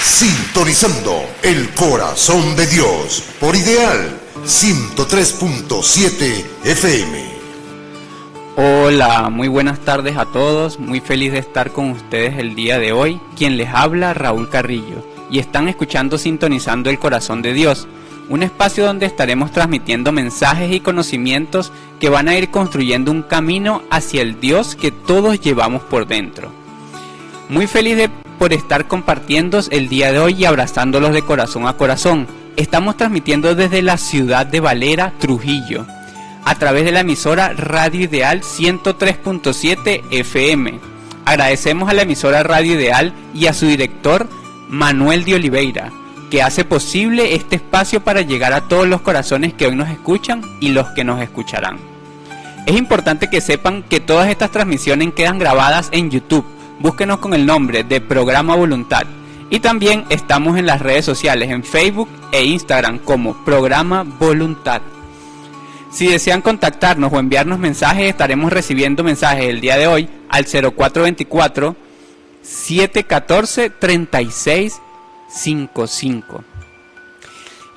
Sintonizando el corazón de Dios por Ideal 103.7 FM. Hola, muy buenas tardes a todos, muy feliz de estar con ustedes el día de hoy. Quien les habla, Raúl Carrillo, y están escuchando Sintonizando el Corazón de Dios, un espacio donde estaremos transmitiendo mensajes y conocimientos que van a ir construyendo un camino hacia el Dios que todos llevamos por dentro. Muy feliz por estar compartiendo el día de hoy y abrazándolos de corazón a corazón. Estamos transmitiendo desde la ciudad de Valera, Trujillo, a través de la emisora Radio Ideal 103.7 FM. Agradecemos a la emisora Radio Ideal y a su director, Manuel de Oliveira, que hace posible este espacio para llegar a todos los corazones que hoy nos escuchan y los que nos escucharán. Es importante que sepan que todas estas transmisiones quedan grabadas en YouTube. Búsquenos con el nombre de Programa Voluntad. Y también estamos en las redes sociales, en Facebook e Instagram como Programa Voluntad. Si desean contactarnos o enviarnos mensajes, estaremos recibiendo mensajes el día de hoy al 0424-714-3655.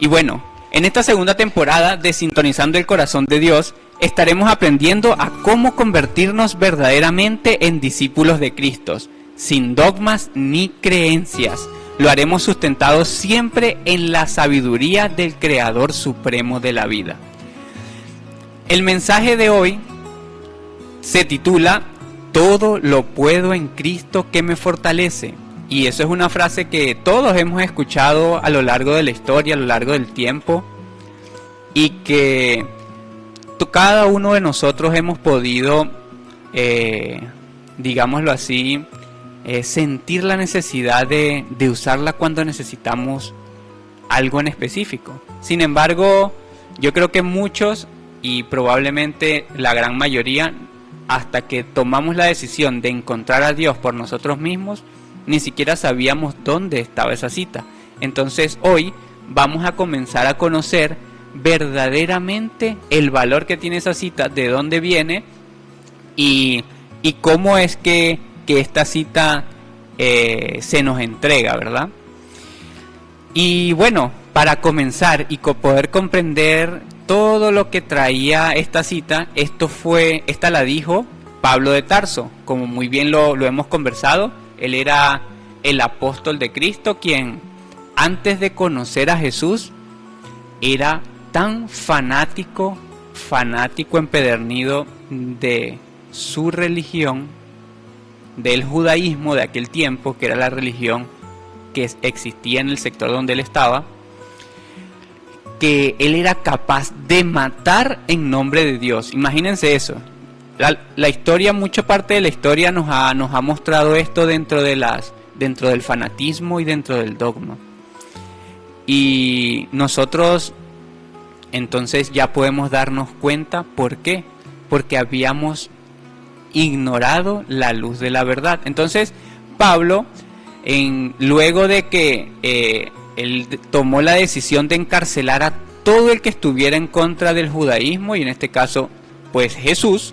Y bueno, en esta segunda temporada de Sintonizando el Corazón de Dios, estaremos aprendiendo a cómo convertirnos verdaderamente en discípulos de Cristo, sin dogmas ni creencias. Lo haremos sustentados siempre en la sabiduría del Creador Supremo de la vida. El mensaje de hoy se titula "Todo lo puedo en Cristo que me fortalece". Y eso es una frase que todos hemos escuchado a lo largo de la historia, a lo largo del tiempo, y que cada uno de nosotros hemos podido, digámoslo así, sentir la necesidad de usarla cuando necesitamos algo en específico. Sin embargo, yo creo que muchos, y probablemente la gran mayoría, hasta que tomamos la decisión de encontrar a Dios por nosotros mismos, ni siquiera sabíamos dónde estaba esa cita. Entonces hoy vamos a comenzar a conocer verdaderamente el valor que tiene esa cita, de dónde viene y cómo es que esta cita se nos entrega, ¿verdad? Y bueno, para comenzar y poder comprender todo lo que traía esta cita, esta la dijo Pablo de Tarso, como muy bien lo hemos conversado. Él era el apóstol de Cristo, quien antes de conocer a Jesús era tan fanático empedernido de su religión, del judaísmo de aquel tiempo, que era la religión que existía en el sector donde él estaba, que él era capaz de matar en nombre de Dios. Imagínense eso. La historia, mucha parte de la historia nos ha mostrado esto dentro del fanatismo y dentro del dogma. Y nosotros entonces ya podemos darnos cuenta ¿por qué? Porque habíamos ignorado la luz de la verdad. Entonces Pablo, luego de que él tomó la decisión de encarcelar a todo el que estuviera en contra del judaísmo, y en este caso pues Jesús,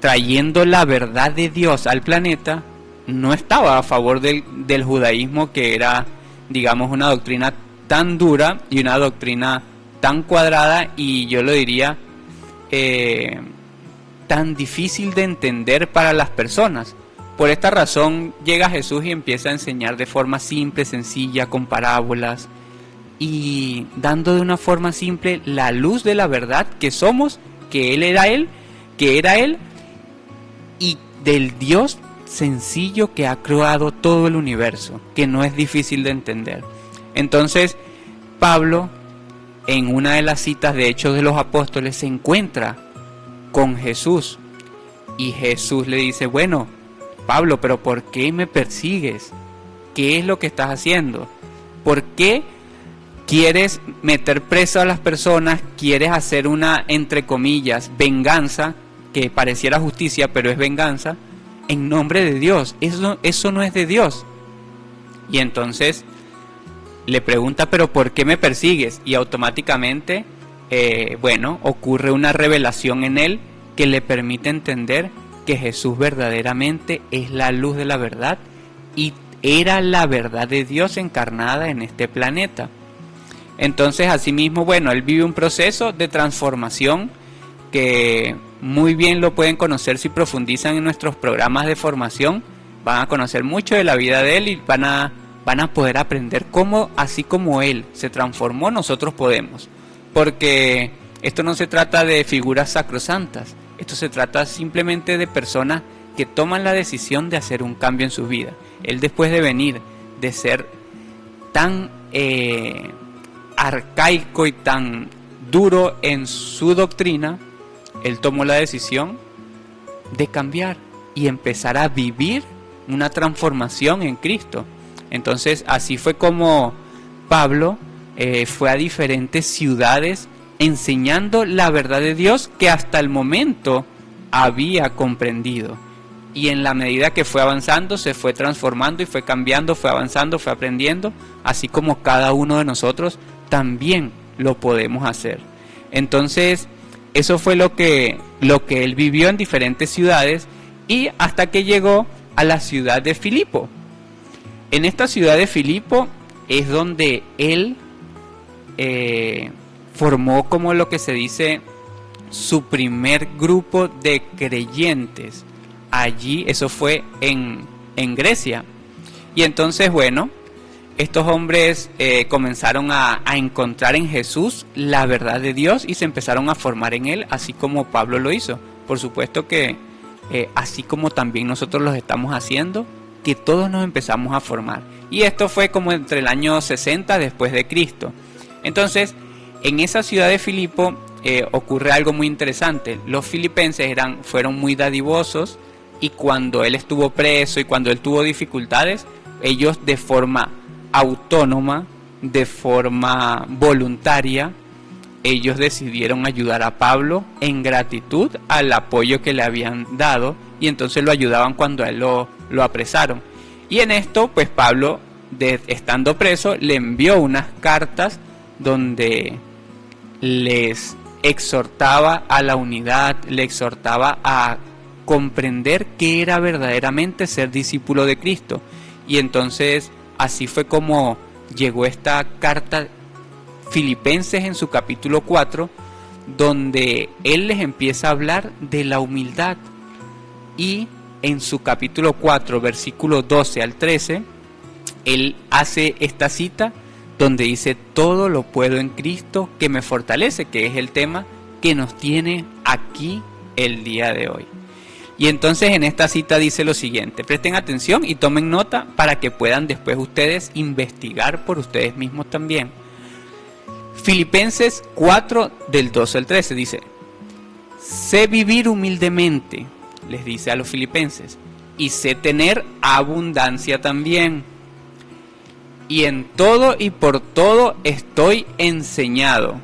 trayendo la verdad de Dios al planeta, no estaba a favor del judaísmo, que era, digamos, una doctrina tan dura y una doctrina tan cuadrada, y yo lo diría tan difícil de entender para las personas. Por esta razón llega Jesús y empieza a enseñar de forma simple, sencilla, con parábolas, y dando de una forma simple la luz de la verdad que somos, que era Él, y del Dios sencillo que ha creado todo el universo, que no es difícil de entender. Entonces Pablo, en una de las citas de Hechos de los Apóstoles, se encuentra con Jesús, y Jesús le dice: bueno, Pablo, pero ¿por qué me persigues? ¿Qué es lo que estás haciendo? ¿Por qué quieres meter preso a las personas? ¿Quieres hacer una, entre comillas, venganza, que pareciera justicia, pero es venganza, en nombre de Dios? Eso no es de Dios. Y entonces le pregunta: ¿pero por qué me persigues? Y automáticamente, ocurre una revelación en él que le permite entender que Jesús verdaderamente es la luz de la verdad, y era la verdad de Dios encarnada en este planeta. Entonces, asimismo, bueno, él vive un proceso de transformación que muy bien lo pueden conocer si profundizan en nuestros programas de formación. Van a conocer mucho de la vida de él y van a poder aprender cómo, así como él se transformó, nosotros podemos. Porque esto no se trata de figuras sacrosantas, esto se trata simplemente de personas que toman la decisión de hacer un cambio en su vida. Él, después de venir de ser tan arcaico y tan duro en su doctrina, él tomó la decisión de cambiar y empezar a vivir una transformación en Cristo. Entonces, así fue como Pablo fue a diferentes ciudades enseñando la verdad de Dios que hasta el momento había comprendido. Y en la medida que fue avanzando, se fue transformando y fue cambiando, fue avanzando, fue aprendiendo, así como cada uno de nosotros también lo podemos hacer. Entonces, eso fue lo que él vivió en diferentes ciudades, y hasta que llegó a la ciudad de Filipo. En esta ciudad de Filipo es donde él formó, como lo que se dice, su primer grupo de creyentes. Allí, eso fue en Grecia. Y entonces, bueno, estos hombres comenzaron a encontrar en Jesús la verdad de Dios y se empezaron a formar en él, así como Pablo lo hizo. Por supuesto que así como también nosotros los estamos haciendo, que todos nos empezamos a formar. Y esto fue como entre el año 60 después de Cristo. Entonces, en esa ciudad de Filipo ocurre algo muy interesante. Los filipenses fueron muy dadivosos, y cuando él estuvo preso y cuando él tuvo dificultades, ellos de forma autónoma, de forma voluntaria, ellos decidieron ayudar a Pablo en gratitud al apoyo que le habían dado, y entonces lo ayudaban cuando a él lo apresaron. Y en esto, pues Pablo, estando preso, le envió unas cartas donde les exhortaba a la unidad, le exhortaba a comprender qué era verdaderamente ser discípulo de Cristo. Y entonces así fue como llegó esta carta Filipenses en su capítulo 4, donde él les empieza a hablar de la humildad. Y en su capítulo 4, versículos 12 al 13, él hace esta cita donde dice: todo lo puedo en Cristo que me fortalece, que es el tema que nos tiene aquí el día de hoy. Y entonces en esta cita dice lo siguiente, presten atención y tomen nota para que puedan después ustedes investigar por ustedes mismos también. Filipenses 4 del 12 al 13 dice: sé vivir humildemente, les dice a los filipenses, y sé tener abundancia también. Y en todo y por todo estoy enseñado,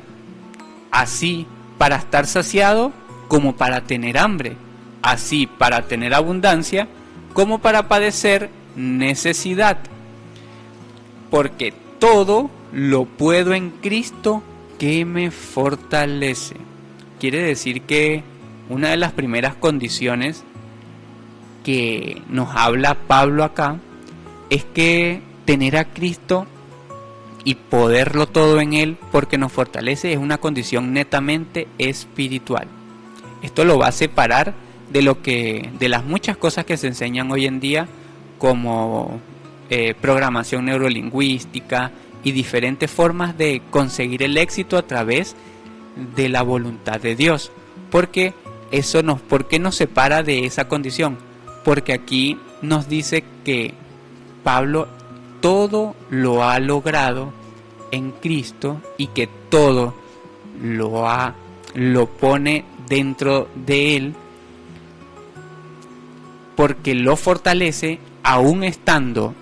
así para estar saciado como para tener hambre, así para tener abundancia como para padecer necesidad. Porque todo lo puedo en Cristo que me fortalece. Quiere decir que una de las primeras condiciones que nos habla Pablo acá es que tener a Cristo y poderlo todo en Él porque nos fortalece es una condición netamente espiritual. Esto lo va a separar de las muchas cosas que se enseñan hoy en día, como programación neurolingüística y diferentes formas de conseguir el éxito a través de la voluntad de Dios. Porque ¿por qué nos separa de esa condición? Porque aquí nos dice que Pablo todo lo ha logrado en Cristo y que todo lo pone dentro de Él, porque lo fortalece aún estando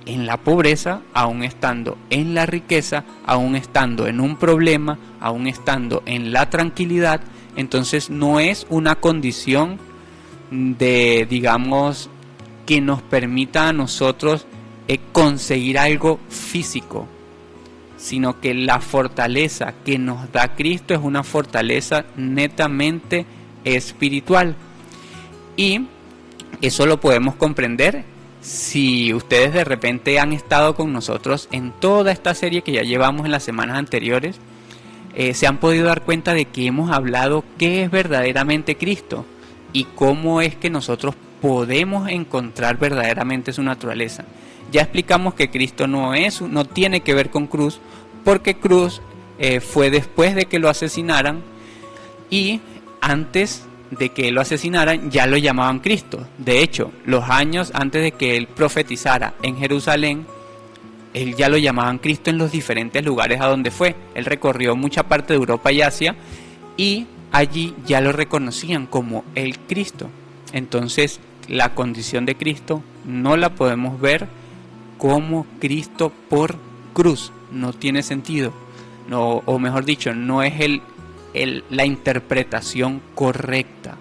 en la pobreza, aún estando en la riqueza, aún estando en un problema, aún estando en la tranquilidad. Entonces no es una condición de, digamos, que nos permita a nosotros conseguir algo físico, sino que la fortaleza que nos da Cristo es una fortaleza netamente espiritual. Y eso lo podemos comprender Si ustedes de repente han estado con nosotros en toda esta serie que ya llevamos en las semanas anteriores, se han podido dar cuenta de que hemos hablado qué es verdaderamente Cristo y cómo es que nosotros podemos encontrar verdaderamente su naturaleza. Ya explicamos que Cristo no tiene que ver con cruz, porque cruz fue después de que lo asesinaran, y antes de que lo asesinaran ya lo llamaban Cristo. De hecho, los años antes de que él profetizara en Jerusalén, él ya lo llamaban Cristo en los diferentes lugares a donde fue. Él recorrió mucha parte de Europa y Asia, y allí ya lo reconocían como el Cristo. Entonces, la condición de Cristo no la podemos ver como Cristo por cruz. No tiene sentido. No, o mejor dicho, no es la interpretación correcta.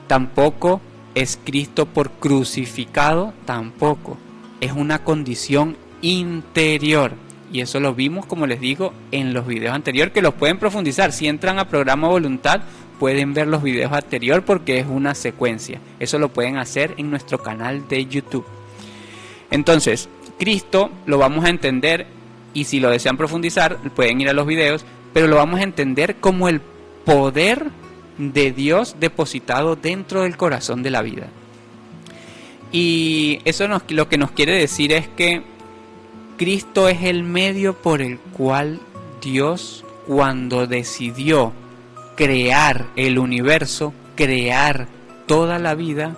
Tampoco es Cristo por crucificado, tampoco. Es una condición interior. Y eso lo vimos, como les digo, en los videos anteriores, que los pueden profundizar. Si entran a Programa Voluntad, pueden ver los videos anteriores porque es una secuencia. Eso lo pueden hacer en nuestro canal de YouTube. Entonces, Cristo lo vamos a entender, y si lo desean profundizar, pueden ir a los videos, pero lo vamos a entender como el poder de Dios depositado dentro del corazón de la vida. Y eso lo que nos quiere decir es que Cristo es el medio por el cual Dios, cuando decidió crear el universo, crear toda la vida,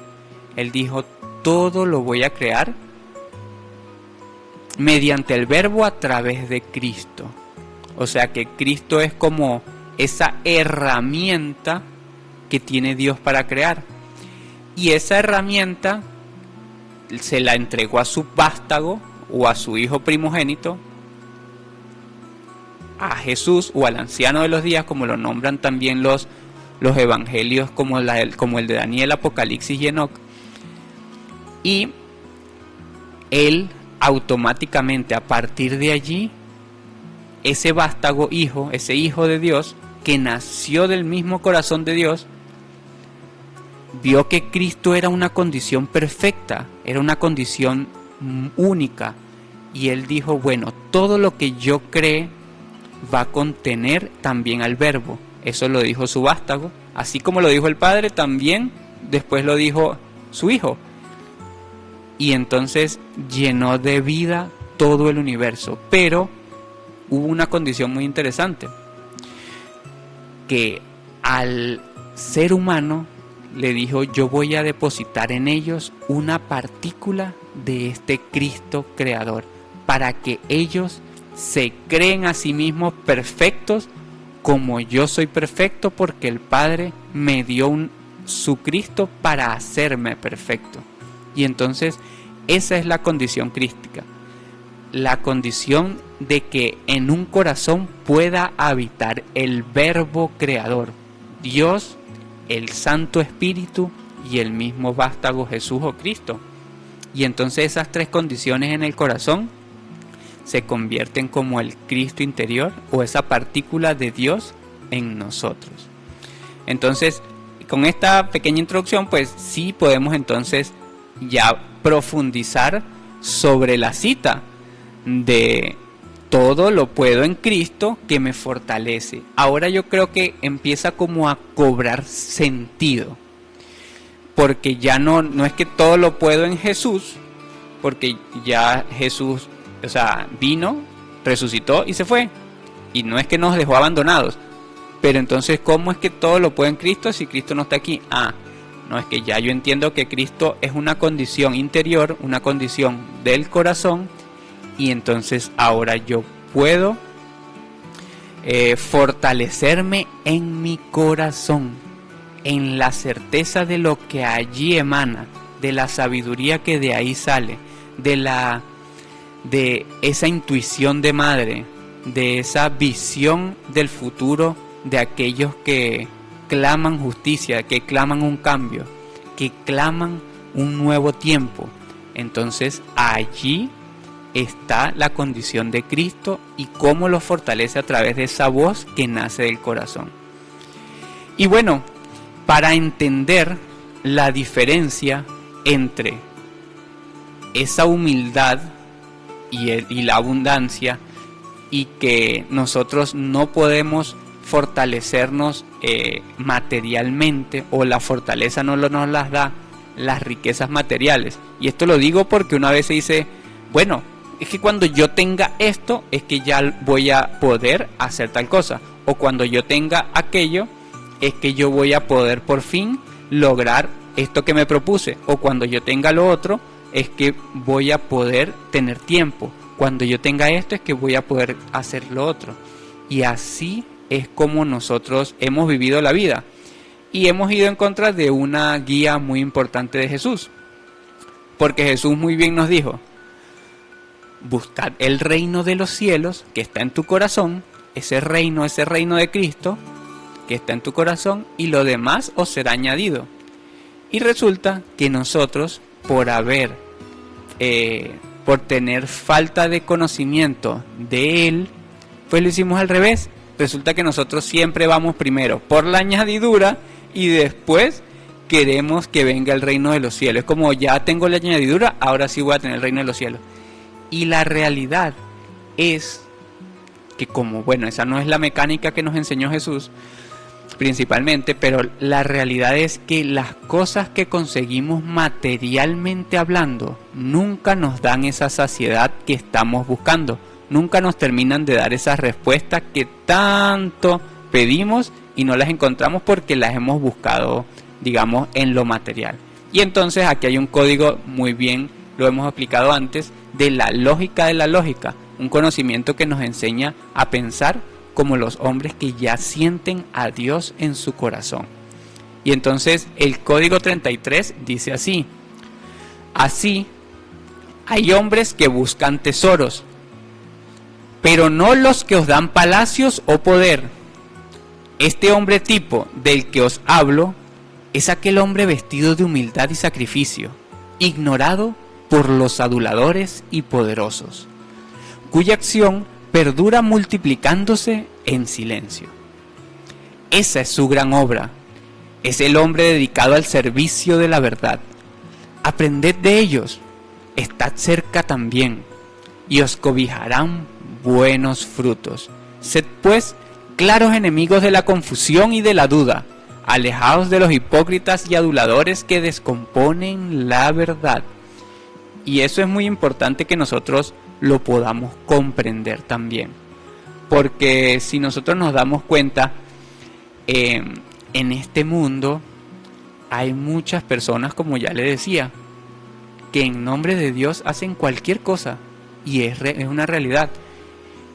Él dijo: todo lo voy a crear mediante el Verbo a través de Cristo. O sea que Cristo es como esa herramienta que tiene Dios para crear. Y esa herramienta se la entregó a su vástago o a su hijo primogénito, a Jesús o al anciano de los días, como lo nombran también los evangelios, como el de Daniel, Apocalipsis y Enoc. Y él automáticamente, a partir de allí, ese vástago hijo, ese hijo de Dios, que nació del mismo corazón de Dios, vio que Cristo era una condición perfecta, era una condición única, y él dijo: bueno, todo lo que yo cree va a contener también al Verbo. Eso lo dijo su vástago, así como lo dijo el Padre, también después lo dijo su Hijo. Y entonces llenó de vida todo el universo. Pero hubo una condición muy interesante, que al ser humano le dijo: yo voy a depositar en ellos una partícula de este Cristo creador, para que ellos se creen a sí mismos perfectos como yo soy perfecto, porque el Padre me dio su Cristo para hacerme perfecto. Y entonces esa es la condición crística, la condición de que en un corazón pueda habitar el Verbo creador, Dios, el Santo Espíritu y el mismo vástago Jesús o Cristo. Y entonces esas tres condiciones en el corazón se convierten como el Cristo interior, o esa partícula de Dios en nosotros. Entonces, con esta pequeña introducción, pues sí podemos entonces ya profundizar sobre la cita de todo lo puedo en Cristo que me fortalece. Ahora yo creo que empieza como a cobrar sentido, porque ya no es que todo lo puedo en Jesús, porque ya Jesús, o sea, vino, resucitó y se fue, y no es que nos dejó abandonados. Pero entonces, ¿cómo es que todo lo puedo en Cristo si Cristo no está aquí? No, es que ya yo entiendo que Cristo es una condición interior, una condición del corazón, y entonces ahora yo puedo fortalecerme en mi corazón, en la certeza de lo que allí emana, de la sabiduría que de ahí sale, de esa intuición de madre, de esa visión del futuro de aquellos que claman justicia, que claman un cambio, que claman un nuevo tiempo. Entonces allí está la condición de Cristo y cómo lo fortalece a través de esa voz que nace del corazón. Y bueno, para entender la diferencia entre esa humildad y la abundancia, y que nosotros no podemos fortalecernos materialmente, o la fortaleza no nos las da las riquezas materiales. Y esto lo digo porque una vez se dice, bueno, es que cuando yo tenga esto es que ya voy a poder hacer tal cosa, o cuando yo tenga aquello es que yo voy a poder por fin lograr esto que me propuse, o cuando yo tenga lo otro es que voy a poder tener tiempo, cuando yo tenga esto es que voy a poder hacer lo otro. Y así es como nosotros hemos vivido la vida, y hemos ido en contra de una guía muy importante de Jesús, porque Jesús muy bien nos dijo: buscad el reino de los cielos que está en tu corazón, ese reino de Cristo que está en tu corazón, y lo demás os será añadido. Y resulta que nosotros, por tener falta de conocimiento de Él, pues lo hicimos al revés. Resulta que nosotros siempre vamos primero por la añadidura y después queremos que venga el reino de los cielos. Es como, ya tengo la añadidura, ahora sí voy a tener el reino de los cielos. Y la realidad es que, como, bueno, esa no es la mecánica que nos enseñó Jesús principalmente, pero la realidad es que las cosas que conseguimos materialmente hablando nunca nos dan esa saciedad que estamos buscando, nunca nos terminan de dar esas respuestas que tanto pedimos y no las encontramos porque las hemos buscado, digamos, en lo material. Y entonces aquí hay un código, muy bien lo hemos explicado antes, de la lógica, un conocimiento que nos enseña a pensar como los hombres que ya sienten a Dios en su corazón. Y entonces el código 33 dice así: así hay hombres que buscan tesoros, pero no los que os dan palacios o poder. Este hombre tipo del que os hablo es aquel hombre vestido de humildad y sacrificio, ignorado por los aduladores y poderosos, cuya acción perdura multiplicándose en silencio. Esa es su gran obra. Es el hombre dedicado al servicio de la verdad. Aprended de ellos, estad cerca también, y os cobijarán buenos frutos. Sed pues claros enemigos de la confusión y de la duda, alejaos de los hipócritas y aduladores que descomponen la verdad. Y eso es muy importante que nosotros lo podamos comprender también, porque si nosotros nos damos cuenta, en este mundo hay muchas personas, como ya le decía, que en nombre de Dios hacen cualquier cosa, y es una realidad.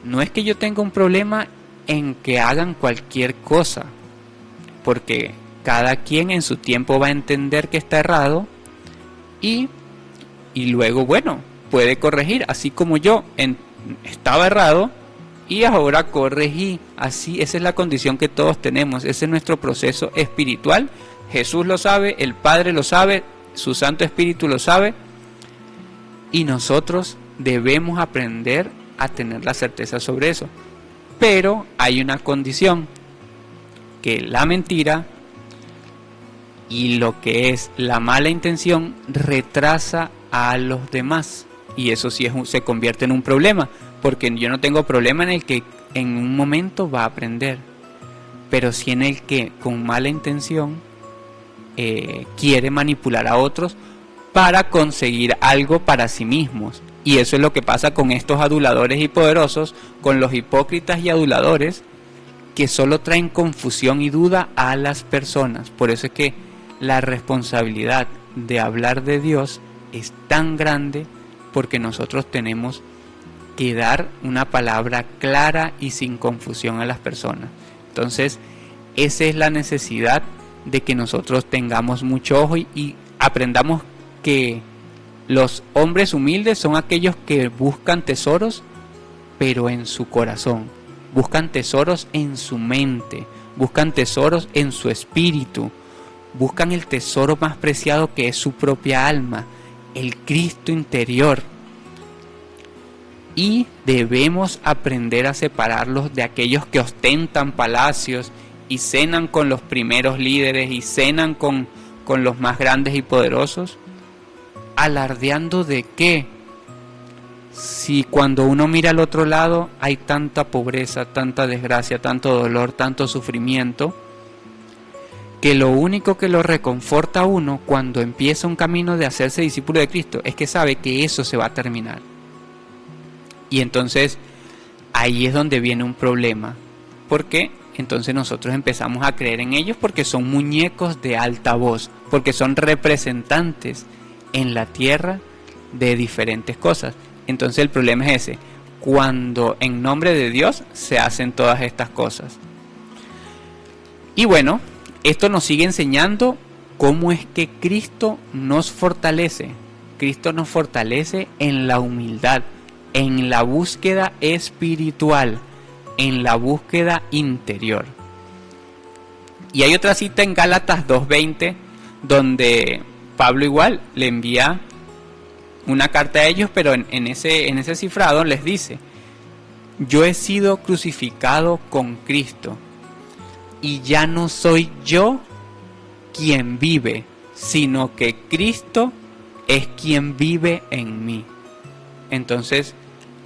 No es que yo tenga un problema en que hagan cualquier cosa, porque cada quien en su tiempo va a entender que está errado y luego, bueno, puede corregir, así como yo estaba errado y ahora corregí. Así, esa es la condición que todos tenemos, ese es nuestro proceso espiritual. Jesús lo sabe, el Padre lo sabe, su Santo Espíritu lo sabe, y nosotros debemos aprender a tener la certeza sobre eso. Pero hay una condición, que la mentira y lo que es la mala intención retrasa a los demás, y eso sí se convierte en un problema, porque yo no tengo problema en el que en un momento va a aprender, pero sí en el que con mala intención quiere manipular a otros para conseguir algo para sí mismos. Y eso es lo que pasa con estos aduladores y poderosos, con los hipócritas y aduladores, que solo traen confusión y duda a las personas. Por eso es que la responsabilidad de hablar de Dios es tan grande, porque nosotros tenemos que dar una palabra clara y sin confusión a las personas. Entonces, esa es la necesidad de que nosotros tengamos mucho ojo y aprendamos que los hombres humildes son aquellos que buscan tesoros, pero en su corazón, buscan tesoros en su mente, buscan tesoros en su espíritu, buscan el tesoro más preciado, que es su propia alma, el Cristo interior. Y debemos aprender a separarlos de aquellos que ostentan palacios y cenan con los primeros líderes y cenan con los más grandes y poderosos, ¿alardeando de qué? Si cuando uno mira al otro lado hay tanta pobreza, tanta desgracia, tanto dolor, tanto sufrimiento, que lo único que lo reconforta a uno cuando empieza un camino de hacerse discípulo de Cristo es que sabe que eso se va a terminar. Y entonces ahí es donde viene un problema, porque entonces nosotros empezamos a creer en ellos porque son muñecos de alta voz, porque son representantes en la tierra de diferentes cosas. Entonces el problema es ese, cuando en nombre de Dios se hacen todas estas cosas. Y bueno, esto nos sigue enseñando cómo es que Cristo nos fortalece. Cristo nos fortalece en la humildad, en la búsqueda espiritual, en la búsqueda interior. Y hay otra cita en Gálatas 2:20 donde Pablo igual le envía una carta a ellos, pero en ese cifrado les dice: yo he sido crucificado con Cristo, y ya no soy yo quien vive, sino que Cristo es quien vive en mí. Entonces,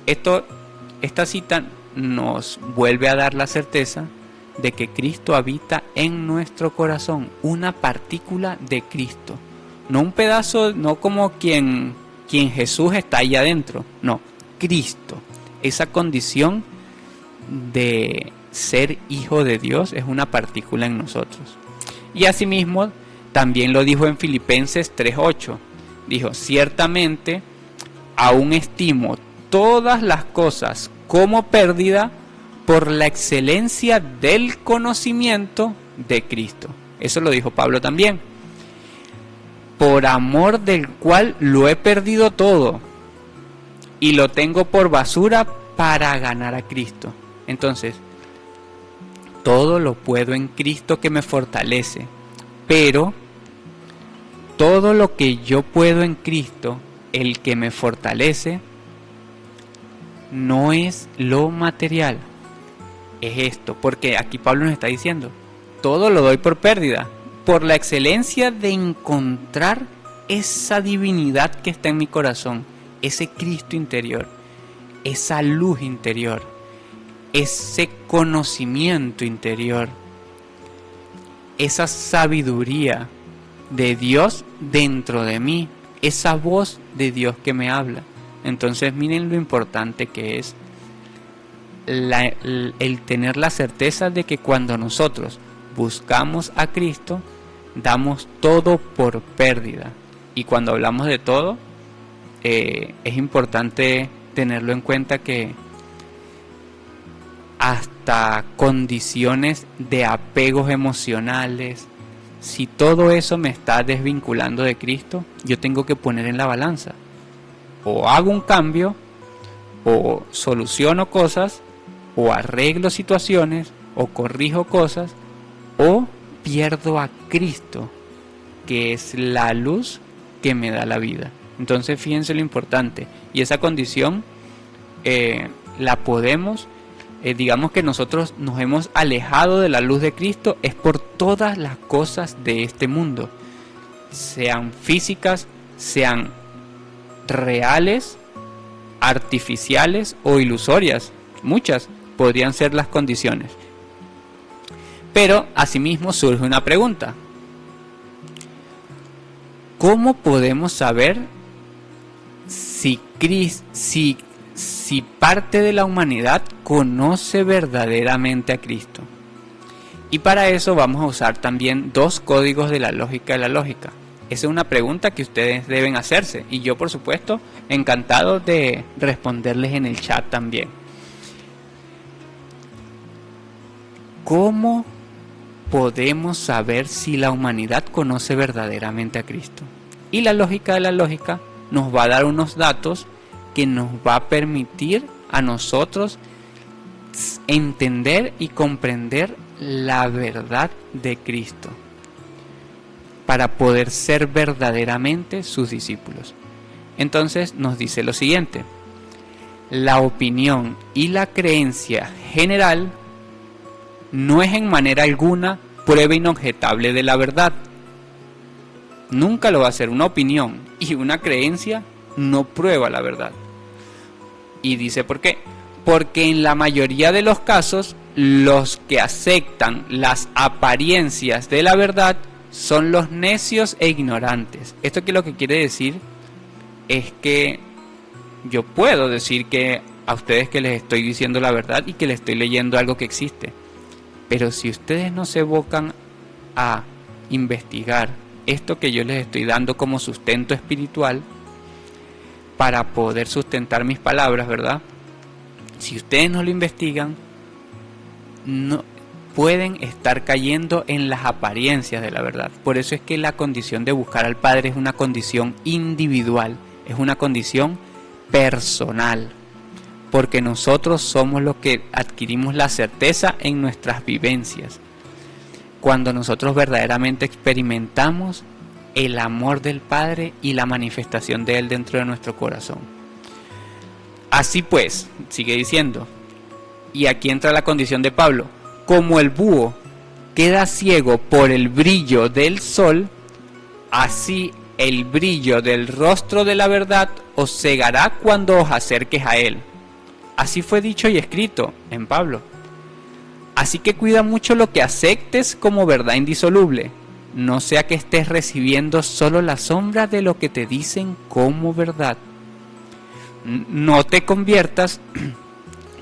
esta cita nos vuelve a dar la certeza de que Cristo habita en nuestro corazón, una partícula de Cristo, no un pedazo, no como quien Jesús está ahí adentro, no, Cristo, esa condición de ser hijo de Dios es una partícula en nosotros. Y asimismo también lo dijo en Filipenses 3:8, dijo: ciertamente aún estimo todas las cosas como pérdida por la excelencia del conocimiento de Cristo. Eso lo dijo Pablo también. Por amor del cual lo he perdido todo y lo tengo por basura para ganar a Cristo. Entonces, todo lo puedo en Cristo que me fortalece, pero todo lo que yo puedo en Cristo, el que me fortalece, no es lo material, es esto, porque aquí Pablo nos está diciendo, todo lo doy por pérdida, por la excelencia de encontrar esa divinidad que está en mi corazón, ese Cristo interior, esa luz interior, ese conocimiento interior, esa sabiduría de Dios dentro de mí, esa voz de Dios que me habla. Entonces miren lo importante que es el tener la certeza de que cuando nosotros buscamos a Cristo, damos todo por pérdida. Y cuando hablamos de todo, es importante tenerlo en cuenta que hasta condiciones de apegos emocionales, si todo eso me está desvinculando de Cristo, yo tengo que poner en la balanza. O hago un cambio, o soluciono cosas, o arreglo situaciones, o corrijo cosas, o pierdo a Cristo, que es la luz que me da la vida. Entonces fíjense lo importante, y esa condición la podemos, digamos que nosotros nos hemos alejado de la luz de Cristo, es por todas las cosas de este mundo, sean físicas, sean reales, artificiales o ilusorias. Muchas podrían ser las condiciones. Pero asimismo surge una pregunta: ¿cómo podemos saber si parte de la humanidad conoce verdaderamente a Cristo? Y para eso vamos a usar también dos códigos de la lógica de la lógica. Esa es una pregunta que ustedes deben hacerse, y yo por supuesto encantado de responderles en el chat también. ¿Cómo podemos saber si la humanidad conoce verdaderamente a Cristo? Y la lógica de la lógica nos va a dar unos datos que nos va a permitir a nosotros entender y comprender la verdad de Cristo, para poder ser verdaderamente sus discípulos. Entonces nos dice lo siguiente: la opinión y la creencia general no es en manera alguna prueba inobjetable de la verdad. Nunca lo va a hacer. Una opinión y una creencia no prueba la verdad. Y dice ¿por qué? Porque en la mayoría de los casos, los que aceptan las apariencias de la verdad son los necios e ignorantes. Esto que lo que quiere decir es que yo puedo decir que a ustedes que les estoy diciendo la verdad y que les estoy leyendo algo que existe. Pero si ustedes no se abocan a investigar esto que yo les estoy dando como sustento espiritual para poder sustentar mis palabras, ¿verdad? Si ustedes no lo investigan, no pueden estar cayendo en las apariencias de la verdad. Por eso es que la condición de buscar al Padre es una condición individual, es una condición personal, porque nosotros somos los que adquirimos la certeza en nuestras vivencias. Cuando nosotros verdaderamente experimentamos el amor del Padre y la manifestación de Él dentro de nuestro corazón. Así pues, sigue diciendo, y aquí entra la condición de Pablo, como el búho queda ciego por el brillo del sol, así el brillo del rostro de la verdad os cegará cuando os acerques a Él. Así fue dicho y escrito en Pablo. Así que cuida mucho lo que aceptes como verdad indisoluble, no sea que estés recibiendo solo la sombra de lo que te dicen como verdad. No te conviertas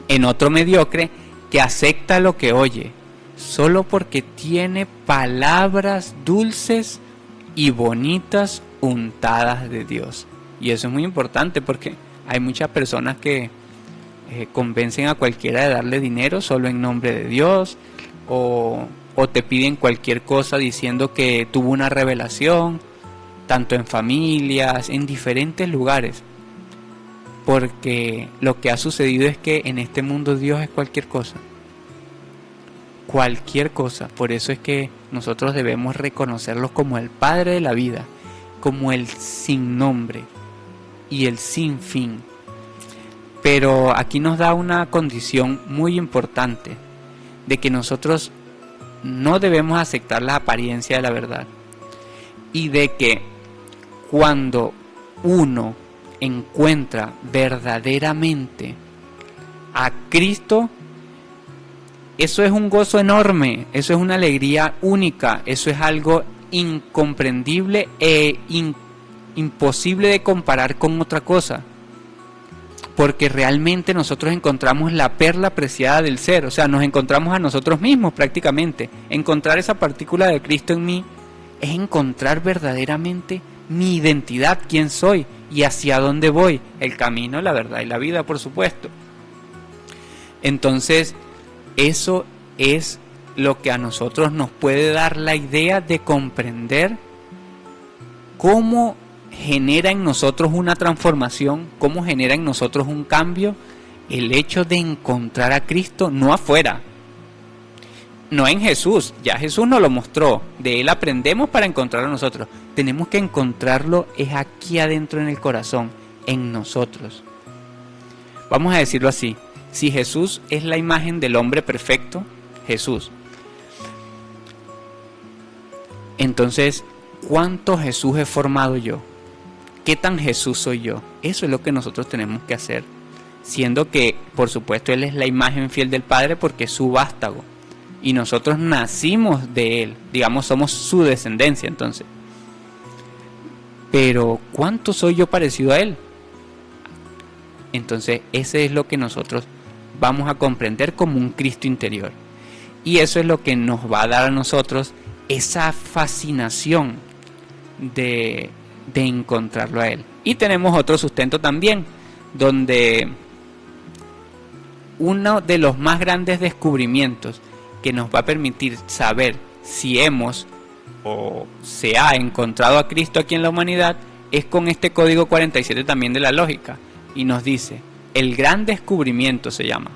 en otro mediocre que acepta lo que oye, solo porque tiene palabras dulces y bonitas untadas de Dios. Y eso es muy importante porque hay muchas personas que convencen a cualquiera de darle dinero solo en nombre de Dios, o te piden cualquier cosa diciendo que tuvo una revelación, tanto en familias, en diferentes lugares. Porque lo que ha sucedido es que en este mundo Dios es cualquier cosa. Cualquier cosa. Por eso es que nosotros debemos reconocerlo como el Padre de la vida, como el sin nombre y el sin fin. Pero aquí nos da una condición muy importante, de que nosotros no debemos aceptar la apariencia de la verdad. Y de que cuando uno encuentra verdaderamente a Cristo, eso es un gozo enorme, eso es una alegría única, eso es algo incomprendible e imposible de comparar con otra cosa, porque realmente nosotros encontramos la perla preciada del ser, o sea, nos encontramos a nosotros mismos prácticamente. Encontrar esa partícula de Cristo en mí es encontrar verdaderamente mi identidad, quién soy y hacia dónde voy, el camino, la verdad y la vida, por supuesto. Entonces, eso es lo que a nosotros nos puede dar la idea de comprender cómo genera en nosotros una transformación, cómo genera en nosotros un cambio, el hecho de encontrar a Cristo no afuera, no en Jesús, ya Jesús nos lo mostró, de Él aprendemos para encontrarlo a nosotros, tenemos que encontrarlo es aquí adentro en el corazón, en nosotros. Vamos a decirlo así, si Jesús es la imagen del hombre perfecto, Jesús, entonces, ¿cuánto Jesús he formado yo? ¿Qué tan Jesús soy yo? Eso es lo que nosotros tenemos que hacer, siendo que, por supuesto, Él es la imagen fiel del Padre porque es su vástago, y nosotros nacimos de Él, digamos, somos su descendencia, entonces. Pero, ¿cuánto soy yo parecido a Él? Entonces, ese es lo que nosotros vamos a comprender como un Cristo interior. Y eso es lo que nos va a dar a nosotros esa fascinación de encontrarlo a Él. Y tenemos otro sustento también, donde uno de los más grandes descubrimientos que nos va a permitir saber si hemos o se ha encontrado a Cristo aquí en la humanidad es con este código 47 también de la lógica, y nos dice, el gran descubrimiento se llama.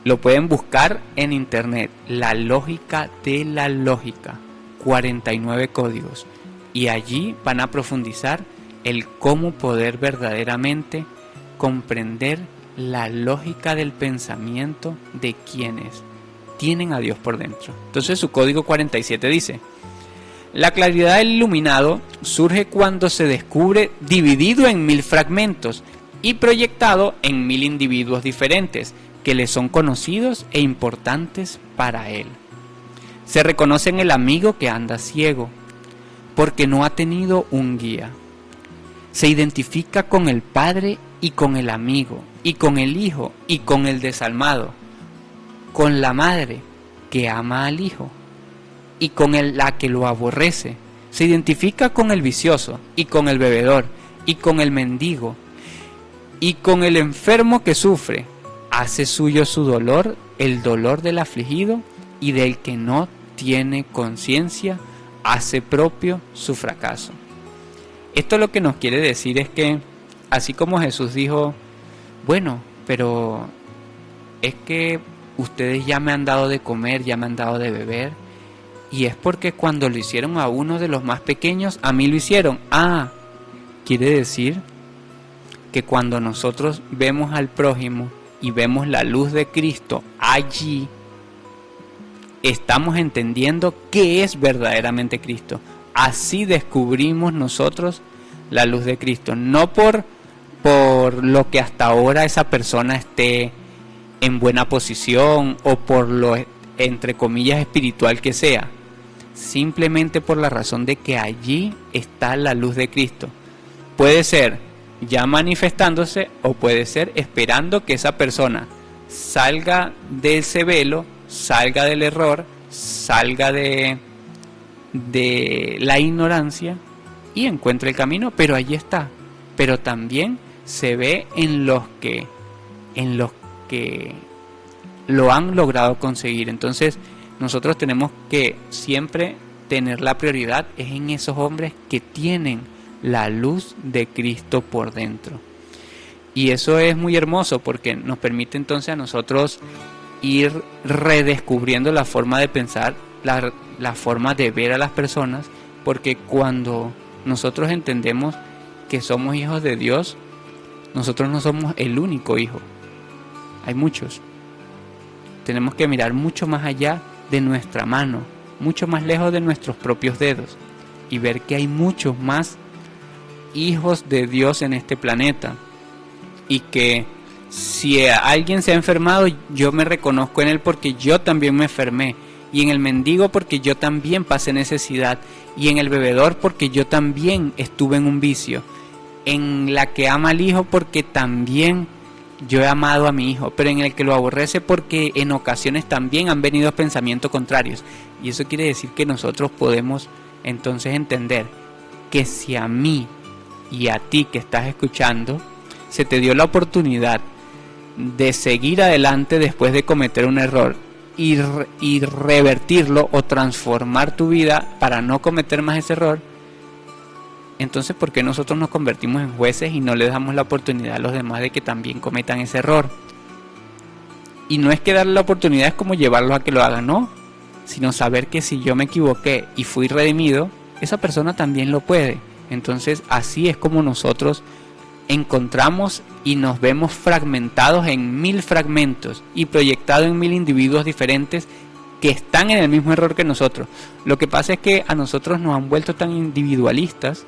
Lo pueden buscar en internet, la lógica de la lógica, 49 códigos, y allí van a profundizar el cómo poder verdaderamente comprender la lógica del pensamiento de quienes tienen a Dios por dentro. Entonces su código 47 dice, La claridad del iluminado surge cuando se descubre dividido en 1000 fragmentos y proyectado en 1000 individuos diferentes que le son conocidos e importantes para él. Se reconoce en el amigo que anda ciego, porque no ha tenido un guía. Se identifica con el padre y con el amigo, y con el hijo y con el desalmado, con la madre que ama al hijo y con la que lo aborrece. Se identifica con el vicioso y con el bebedor y con el mendigo y con el enfermo que sufre. Hace suyo su dolor, el dolor del afligido y del que no tiene conciencia, hace propio su fracaso. Esto lo que nos quiere decir es que, así como Jesús dijo, bueno, pero es que ustedes ya me han dado de comer, ya me han dado de beber, y es porque cuando lo hicieron a uno de los más pequeños, a mí lo hicieron. Quiere decir que cuando nosotros vemos al prójimo y vemos la luz de Cristo allí, estamos entendiendo qué es verdaderamente Cristo. Así descubrimos nosotros la luz de Cristo, no por lo que hasta ahora esa persona esté en buena posición o por lo entre comillas espiritual que sea, simplemente por la razón de que allí está la luz de Cristo. Puede ser ya manifestándose o puede ser esperando que esa persona salga de ese velo, salga del error, salga de la ignorancia y encuentre el camino, pero allí está. Pero también se ve en los que lo han logrado conseguir. Entonces nosotros tenemos que siempre tener la prioridad es en esos hombres que tienen la luz de Cristo por dentro. Y eso es muy hermoso porque nos permite entonces a nosotros ir redescubriendo la forma de pensar, la forma de ver a las personas, porque cuando nosotros entendemos que somos hijos de Dios, nosotros no somos el único hijo. Hay muchos. Tenemos que mirar mucho más allá de nuestra mano, mucho más lejos de nuestros propios dedos y ver que hay muchos más hijos de Dios en este planeta y que si alguien se ha enfermado, yo me reconozco en él porque yo también me enfermé, y en el mendigo porque yo también pasé necesidad, y en el bebedor porque yo también estuve en un vicio, en la que ama al hijo porque también yo he amado a mi hijo, pero en el que lo aborrece porque en ocasiones también han venido pensamientos contrarios. Y eso quiere decir que nosotros podemos entonces entender que si a mí y a ti que estás escuchando se te dio la oportunidad de seguir adelante después de cometer un error y revertirlo o transformar tu vida para no cometer más ese error, entonces ¿por qué nosotros nos convertimos en jueces y no le damos la oportunidad a los demás de que también cometan ese error? Y no es que darle la oportunidad es como llevarlos a que lo hagan, no, sino saber que si yo me equivoqué y fui redimido, esa persona también lo puede. Entonces así es como nosotros encontramos y nos vemos fragmentados en 1000 fragmentos y proyectados en 1000 individuos diferentes que están en el mismo error que nosotros. Lo que pasa es que a nosotros nos han vuelto tan individualistas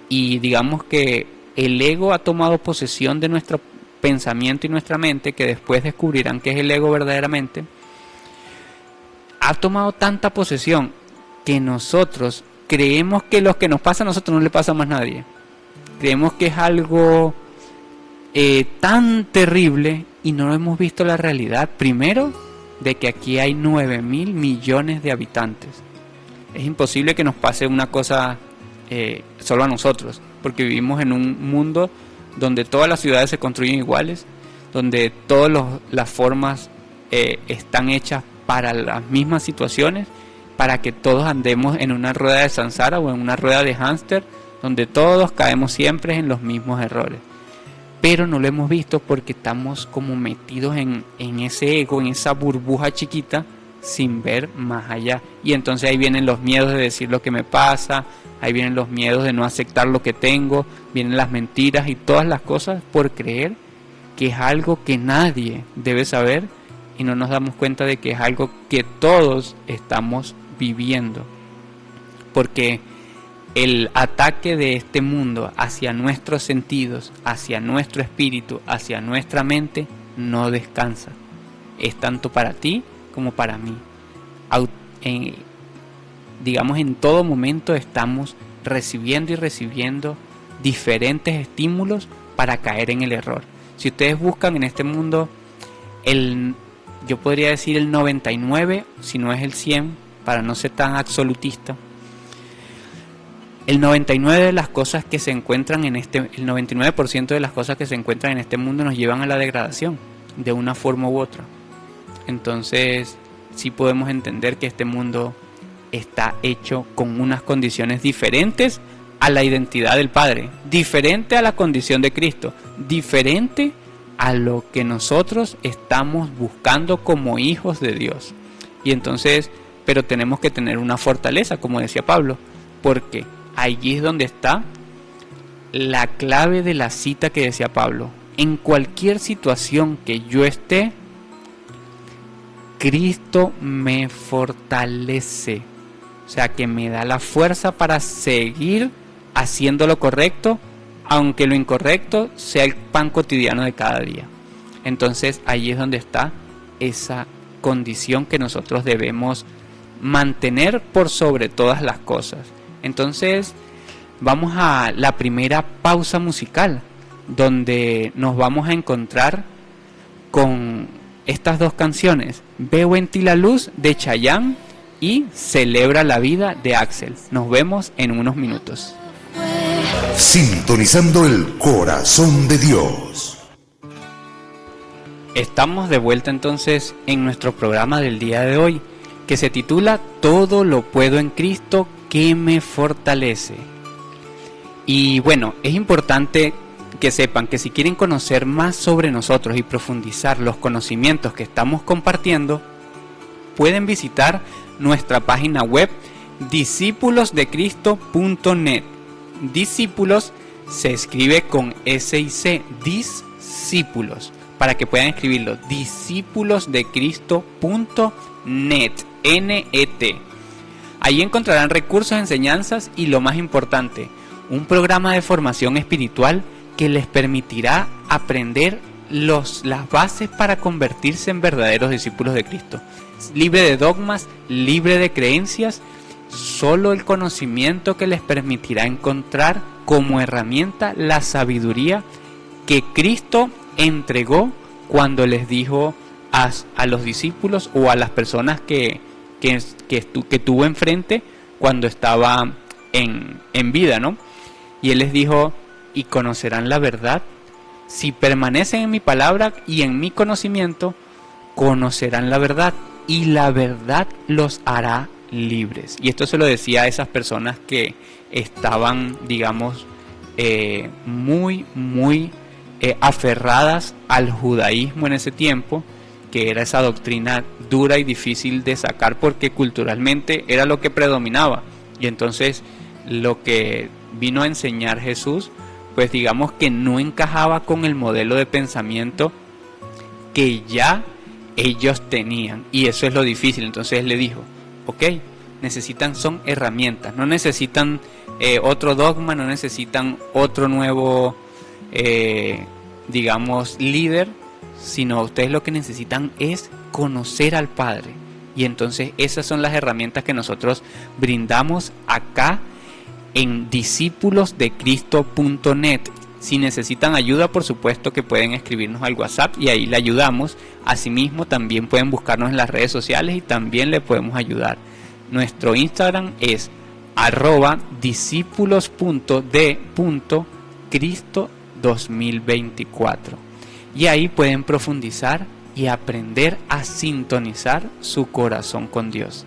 y digamos que el ego ha tomado posesión de nuestro pensamiento y nuestra mente, que después descubrirán que es el ego verdaderamente. Ha tomado tanta posesión que nosotros creemos que lo que nos pasa a nosotros no le pasa a más nadie. Creemos que es algo tan terrible y no hemos visto la realidad. Primero, de que aquí hay 9.000 millones de habitantes. Es imposible que nos pase una cosa solo a nosotros, porque vivimos en un mundo donde todas las ciudades se construyen iguales, donde todas las formas están hechas para las mismas situaciones, para que todos andemos en una rueda de samsara o en una rueda de hámster, donde todos caemos siempre en los mismos errores. Pero no lo hemos visto porque estamos como metidos en ese ego, en esa burbuja chiquita, sin ver más allá. Y entonces ahí vienen los miedos de decir lo que me pasa, ahí vienen los miedos de no aceptar lo que tengo, vienen las mentiras y todas las cosas por creer que es algo que nadie debe saber, y no nos damos cuenta de que es algo que todos estamos viviendo. porque el ataque de este mundo hacia nuestros sentidos, hacia nuestro espíritu, hacia nuestra mente, no descansa. Es tanto para ti como para mí. Digamos, en todo momento estamos recibiendo y recibiendo diferentes estímulos para caer en el error. Si ustedes buscan en este mundo, yo podría decir el 99, si no es el 100, para no ser tan absolutista, el 99% de las cosas que se encuentran en el 99% de las cosas que se encuentran en este mundo nos llevan a la degradación, de una forma u otra. Entonces, sí podemos entender que este mundo está hecho con unas condiciones diferentes a la identidad del Padre, diferente a la condición de Cristo, diferente a lo que nosotros estamos buscando como hijos de Dios. Y entonces, pero tenemos que tener una fortaleza, como decía Pablo, porque allí es donde está la clave de la cita que decía Pablo. En cualquier situación que yo esté, Cristo me fortalece. O sea, que me da la fuerza para seguir haciendo lo correcto, aunque lo incorrecto sea el pan cotidiano de cada día. Entonces, ahí es donde está esa condición que nosotros debemos mantener por sobre todas las cosas. Entonces, vamos a la primera pausa musical, donde nos vamos a encontrar con estas dos canciones: Veo en ti la luz, de Chayanne, y Celebra la vida, de Axel. Nos vemos en unos minutos. Sintonizando el corazón de Dios. Estamos de vuelta entonces en nuestro programa del día de hoy, que se titula Todo lo puedo en Cristo que me fortalece. Y bueno, es importante que sepan que si quieren conocer más sobre nosotros y profundizar los conocimientos que estamos compartiendo, pueden visitar nuestra página web discipulosdecristo.net. Discípulos se escribe con S-I-C, discípulos, para que puedan escribirlo, discipulosdecristo.net, N-E-T. Ahí encontrarán recursos, enseñanzas y, lo más importante, un programa de formación espiritual que les permitirá aprender las bases para convertirse en verdaderos discípulos de Cristo. Libre de dogmas, libre de creencias, solo el conocimiento que les permitirá encontrar como herramienta la sabiduría que Cristo entregó cuando les dijo a los discípulos o a las personas que tuvo enfrente cuando estaba en vida, ¿no? Y Él les dijo: y conocerán la verdad. Si permanecen en mi palabra y en mi conocimiento, conocerán la verdad, y la verdad los hará libres. Y esto se lo decía a esas personas que estaban, digamos, muy aferradas al judaísmo en ese tiempo, que era esa doctrina dura y difícil de sacar porque culturalmente era lo que predominaba. Y entonces lo que vino a enseñar Jesús, pues digamos que no encajaba con el modelo de pensamiento que ya ellos tenían, y eso es lo difícil. Entonces le dijo: ok, son herramientas, no necesitan otro dogma, no necesitan otro nuevo digamos líder, sino ustedes lo que necesitan es conocer al Padre. Y entonces esas son las herramientas que nosotros brindamos acá en discipulosdecristo.net. Si necesitan ayuda, por supuesto que pueden escribirnos al WhatsApp y ahí le ayudamos. Asimismo, también pueden buscarnos en las redes sociales y también le podemos ayudar. Nuestro Instagram es @discípulos.de.cristo2024 y ahí pueden profundizar y aprender a sintonizar su corazón con Dios.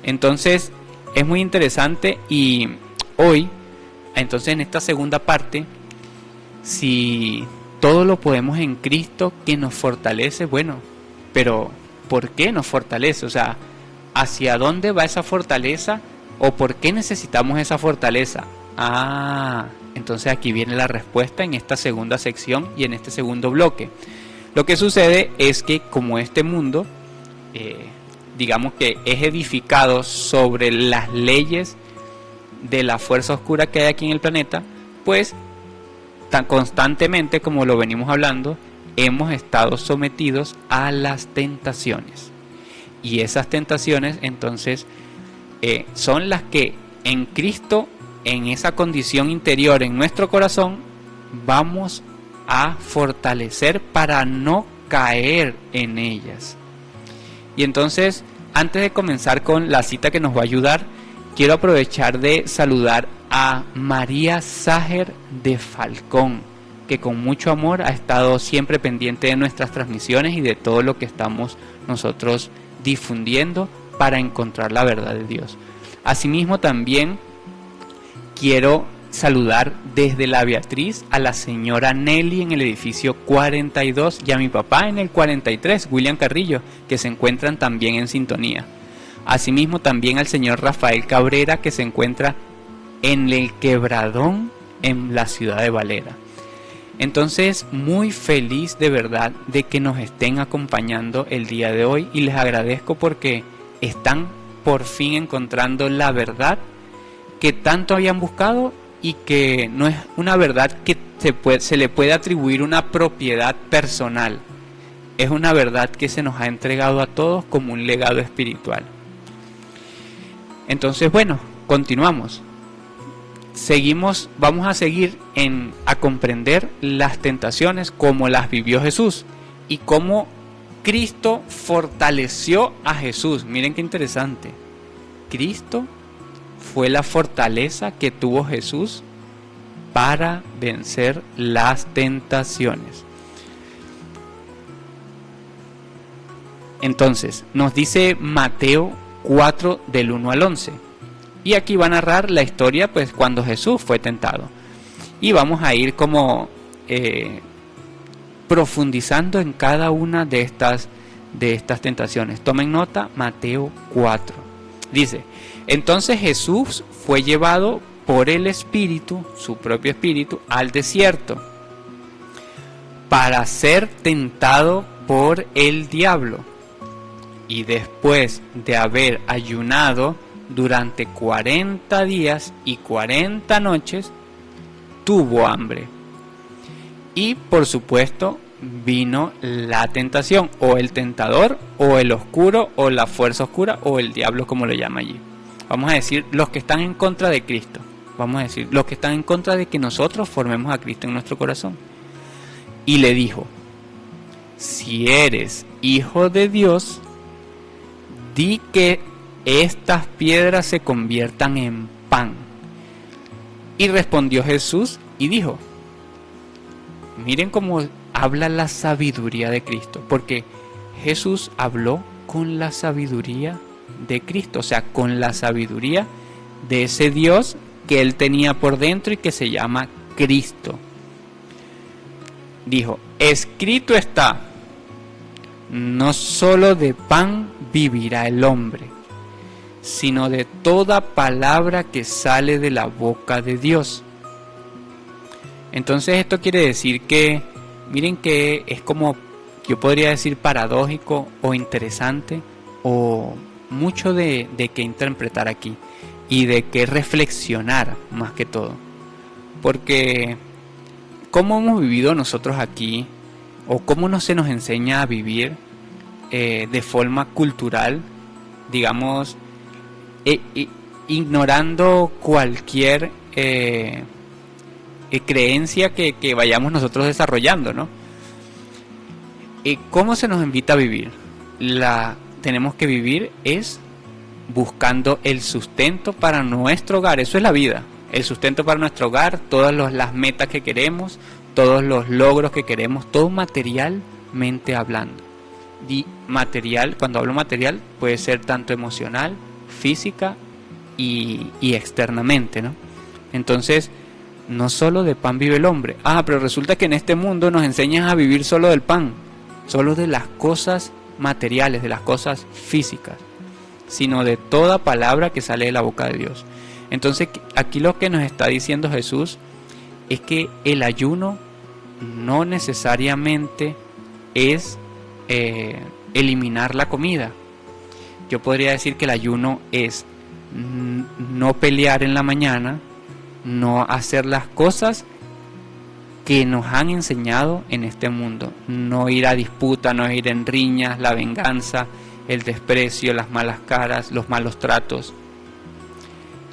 Entonces, es muy interesante. Y hoy, entonces, en esta segunda parte, si todo lo podemos en Cristo que nos fortalece, bueno, pero ¿por qué nos fortalece? O sea, ¿hacia dónde va esa fortaleza? ¿O por qué necesitamos esa fortaleza? Entonces aquí viene la respuesta en esta segunda sección y en este segundo bloque. Lo que sucede es que como este mundo, digamos que es edificado sobre las leyes de la fuerza oscura que hay aquí en el planeta, pues tan constantemente, como lo venimos hablando, hemos estado sometidos a las tentaciones. Y esas tentaciones entonces son las que en Cristo, en esa condición interior, en nuestro corazón, vamos a fortalecer para no caer en ellas. Y entonces, antes de comenzar con la cita que nos va a ayudar, quiero aprovechar de saludar a María Ságer de Falcón, que con mucho amor ha estado siempre pendiente de nuestras transmisiones y de todo lo que estamos nosotros difundiendo para encontrar la verdad de Dios. Asimismo, también quiero saludar desde la Beatriz a la señora Nelly en el edificio 42 y a mi papá en el 43, William Carrillo, que se encuentran también en sintonía. Asimismo, también al señor Rafael Cabrera, que se encuentra en el Quebradón, en la ciudad de Valera. Entonces, muy feliz de verdad de que nos estén acompañando el día de hoy y les agradezco porque están por fin encontrando la verdad que tanto habían buscado y que no es una verdad que se le puede atribuir una propiedad personal. Es una verdad que se nos ha entregado a todos como un legado espiritual. Entonces, bueno, continuamos. Vamos a seguir a comprender las tentaciones como las vivió Jesús y cómo Cristo fortaleció a Jesús. Miren qué interesante. Cristo fue la fortaleza que tuvo Jesús para vencer las tentaciones. Entonces, nos dice Mateo 4 del 1 al 11. Y aquí va a narrar la historia pues cuando Jesús fue tentado. Y vamos a ir como profundizando en cada una de estas tentaciones. Tomen nota, Mateo 4. Dice, entonces Jesús fue llevado por el Espíritu, su propio Espíritu, al desierto para ser tentado por el diablo. Y después de haber ayunado durante 40 días y 40 noches, tuvo hambre. Y por supuesto vino la tentación, o el tentador, o el oscuro, o la fuerza oscura, o el diablo, como lo llama allí. Vamos a decir, los que están en contra de Cristo. Vamos a decir, los que están en contra de que nosotros formemos a Cristo en nuestro corazón. Y le dijo, si eres hijo de Dios, di que estas piedras se conviertan en pan. Y respondió Jesús y dijo, miren cómo habla la sabiduría de Cristo, porque Jesús habló con la sabiduría de Cristo, o sea, con la sabiduría de ese Dios que él tenía por dentro y que se llama Cristo. Dijo, escrito está, no solo de pan vivirá el hombre, sino de toda palabra que sale de la boca de Dios. Entonces esto quiere decir que, miren que es como, yo podría decir paradójico o interesante, o mucho de qué interpretar aquí, y de qué reflexionar más que todo. Porque, ¿cómo hemos vivido nosotros aquí? ¿O cómo no se nos enseña a vivir de forma cultural, digamos, ignorando cualquier creencia que vayamos nosotros desarrollando, ¿no? ¿Cómo se nos invita a vivir? Tenemos que vivir es buscando el sustento para nuestro hogar. Eso es la vida, el sustento para nuestro hogar, todas las metas que queremos, todos los logros que queremos, todo materialmente hablando. Y material, cuando hablo material, puede ser tanto emocional, física y externamente, ¿no? Entonces, no solo de pan vive el hombre. Pero resulta que en este mundo nos enseñan a vivir solo del pan, solo de las cosas materiales, de las cosas físicas, sino de toda palabra que sale de la boca de Dios. Entonces, aquí lo que nos está diciendo Jesús es que el ayuno no necesariamente es eliminar la comida. Yo podría decir que el ayuno es no pelear en la mañana, no hacer las cosas que nos han enseñado en este mundo, no ir a disputa, no ir en riñas, la venganza, el desprecio, las malas caras, los malos tratos.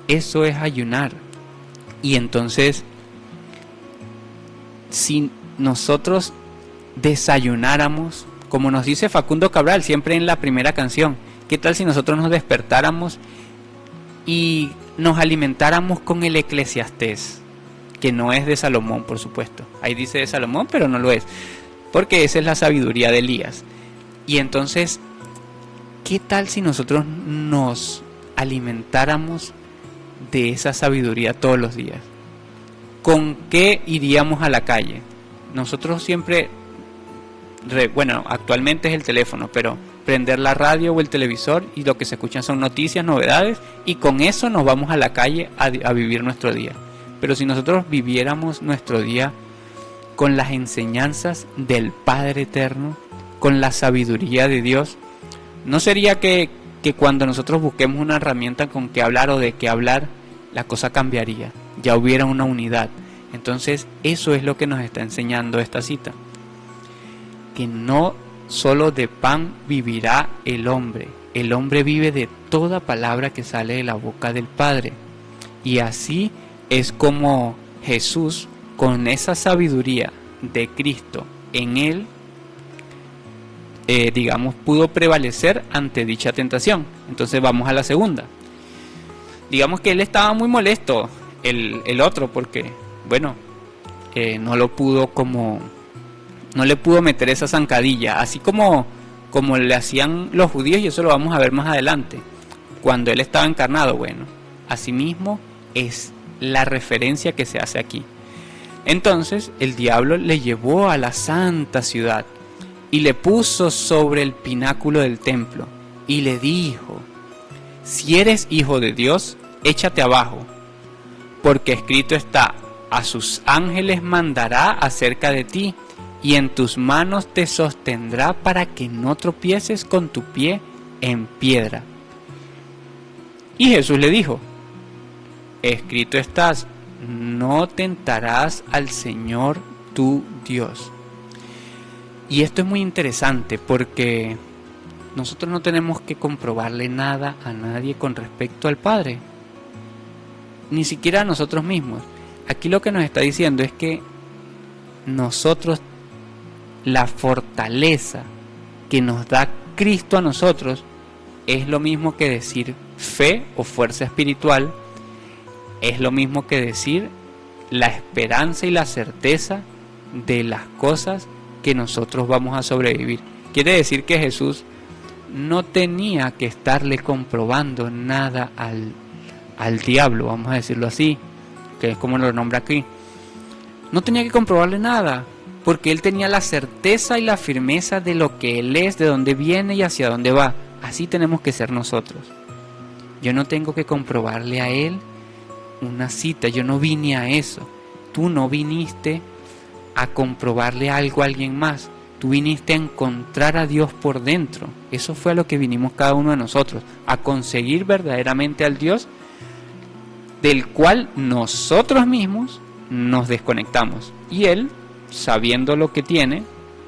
Eso es ayunar. Y entonces, si nosotros desayunáramos, como nos dice Facundo Cabral siempre en la primera canción, ¿qué tal si nosotros nos despertáramos y nos alimentáramos con el Eclesiastés? Que no es de Salomón, por supuesto. Ahí dice de Salomón, pero no lo es, porque esa es la sabiduría de Elías. Y entonces, ¿qué tal si nosotros nos alimentáramos de esa sabiduría todos los días? ¿Con qué iríamos a la calle? Nosotros siempre, bueno, actualmente es el teléfono, pero prender la radio o el televisor y lo que se escuchan son noticias, novedades, y con eso nos vamos a la calle a vivir nuestro día. Pero si nosotros viviéramos nuestro día con las enseñanzas del Padre Eterno, con la sabiduría de Dios, no sería que cuando nosotros busquemos una herramienta con que hablar o de qué hablar, la cosa cambiaría, ya hubiera una unidad. Entonces eso es lo que nos está enseñando esta cita, que no solo de pan vivirá el hombre vive de toda palabra que sale de la boca del Padre. Y así es como Jesús, con esa sabiduría de Cristo en él, pudo prevalecer ante dicha tentación. Entonces vamos a la segunda. Digamos que él estaba muy molesto, el otro, porque, bueno, no le pudo meter esa zancadilla, así como le hacían los judíos, y eso lo vamos a ver más adelante, cuando él estaba encarnado. Bueno, asimismo es la referencia que se hace aquí. Entonces el diablo le llevó a la santa ciudad y le puso sobre el pináculo del templo y le dijo: si eres hijo de Dios, échate abajo, porque escrito está: a sus ángeles mandará acerca de ti, y en tus manos te sostendrá para que no tropieces con tu pie en piedra. Y Jesús le dijo: escrito estás, no tentarás al Señor tu Dios. Y esto es muy interesante porque nosotros no tenemos que comprobarle nada a nadie con respecto al Padre, ni siquiera a nosotros mismos. Aquí lo que nos está diciendo es que nosotros, la fortaleza que nos da Cristo a nosotros, es lo mismo que decir fe o fuerza espiritual, es lo mismo que decir la esperanza y la certeza de las cosas que nosotros vamos a sobrevivir. Quiere decir que Jesús no tenía que estarle comprobando nada al diablo, vamos a decirlo así, que es como lo nombra aquí. No tenía que comprobarle nada, porque él tenía la certeza y la firmeza de lo que él es, de dónde viene y hacia dónde va. Así tenemos que ser nosotros. Yo no tengo que comprobarle a él una cita, yo no vine a eso. Tú no viniste a comprobarle algo a alguien más, tú viniste a encontrar a Dios por dentro. Eso fue a lo que vinimos cada uno de nosotros, a conseguir verdaderamente al Dios del cual nosotros mismos nos desconectamos. Y Él, sabiendo lo que tiene,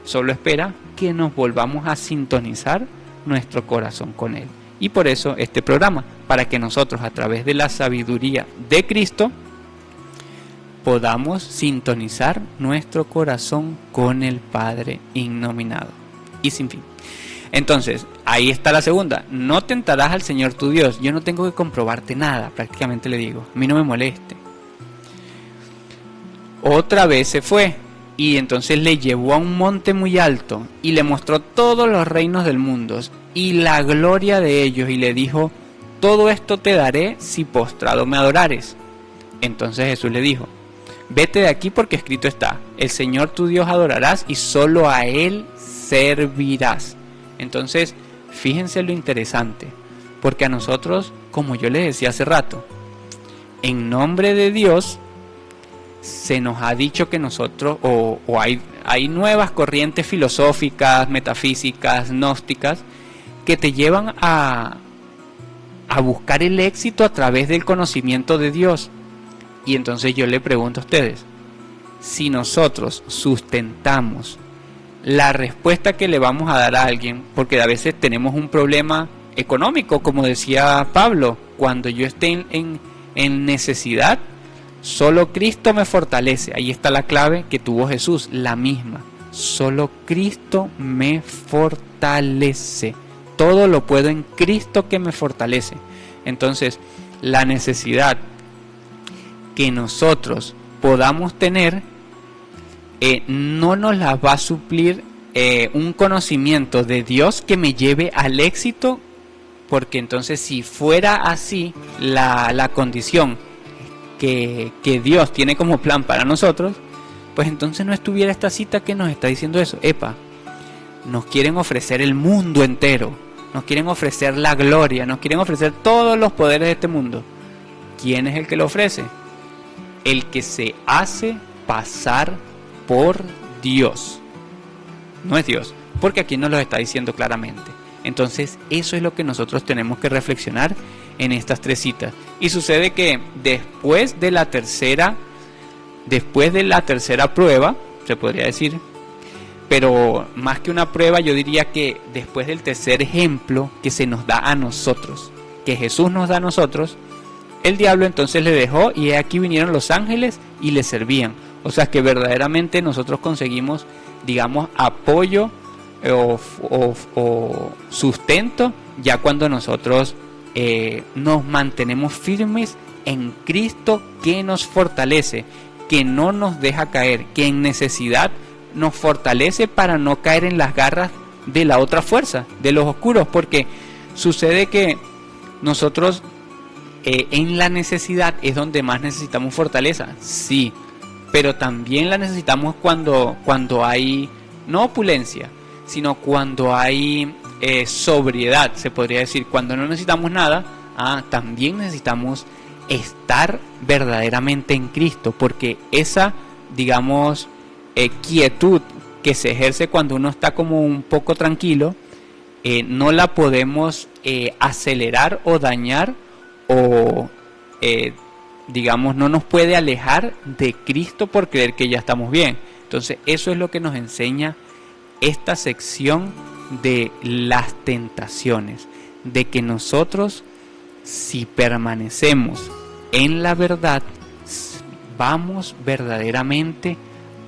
solo espera que nos volvamos a sintonizar nuestro corazón con Él. Y por eso este programa, para que nosotros a través de la sabiduría de Cristo podamos sintonizar nuestro corazón con el Padre innominado y sin fin. Entonces, ahí está la segunda: no tentarás al Señor tu Dios. Yo no tengo que comprobarte nada, prácticamente le digo, a mí no me moleste. Otra vez se fue y entonces le llevó a un monte muy alto y le mostró todos los reinos del mundo y la gloria de ellos, y le dijo: todo esto te daré si postrado me adorares. Entonces Jesús le dijo: vete de aquí, porque escrito está: el Señor tu Dios adorarás y solo a Él servirás. Entonces, fíjense lo interesante, porque a nosotros, como yo les decía hace rato, en nombre de Dios se nos ha dicho que nosotros, hay nuevas corrientes filosóficas, metafísicas, gnósticas, que te llevan a a buscar el éxito a través del conocimiento de Dios. Y entonces yo le pregunto a ustedes, si nosotros sustentamos la respuesta que le vamos a dar a alguien, porque a veces tenemos un problema económico, como decía Pablo, cuando yo esté en necesidad, solo Cristo me fortalece. Ahí está la clave que tuvo Jesús, la misma. Solo Cristo me fortalece. Todo lo puedo en Cristo que me fortalece. Entonces, la necesidad que nosotros podamos tener no nos la va a suplir un conocimiento de Dios que me lleve al éxito, porque entonces si fuera así la condición que Dios tiene como plan para nosotros, pues entonces no estuviera esta cita que nos está diciendo eso. Epa, nos quieren ofrecer el mundo entero, nos quieren ofrecer la gloria, nos quieren ofrecer todos los poderes de este mundo. ¿Quién es el que lo ofrece? El que se hace pasar por Dios. No es Dios, porque aquí nos lo está diciendo claramente. Entonces eso es lo que nosotros tenemos que reflexionar en estas tres citas. Y sucede que después de la tercera prueba, se podría decir, pero más que una prueba, yo diría que después del tercer ejemplo que se nos da a nosotros, que Jesús nos da a nosotros, el diablo entonces le dejó y aquí vinieron los ángeles y le servían. O sea que verdaderamente nosotros conseguimos, digamos, apoyo o sustento ya cuando nosotros nos mantenemos firmes en Cristo, que nos fortalece, que no nos deja caer, que en necesidad nos fortalece para no caer en las garras de la otra fuerza, de los oscuros, porque sucede que nosotros en la necesidad es donde más necesitamos fortaleza, sí, pero también la necesitamos cuando hay no opulencia, sino cuando hay sobriedad, se podría decir. Cuando no necesitamos nada, también necesitamos estar verdaderamente en Cristo, porque esa, digamos, quietud que se ejerce cuando uno está como un poco tranquilo, no la podemos acelerar o dañar, o digamos, no nos puede alejar de Cristo por creer que ya estamos bien. Entonces eso es lo que nos enseña esta sección de las tentaciones, de que nosotros, si permanecemos en la verdad, vamos verdaderamente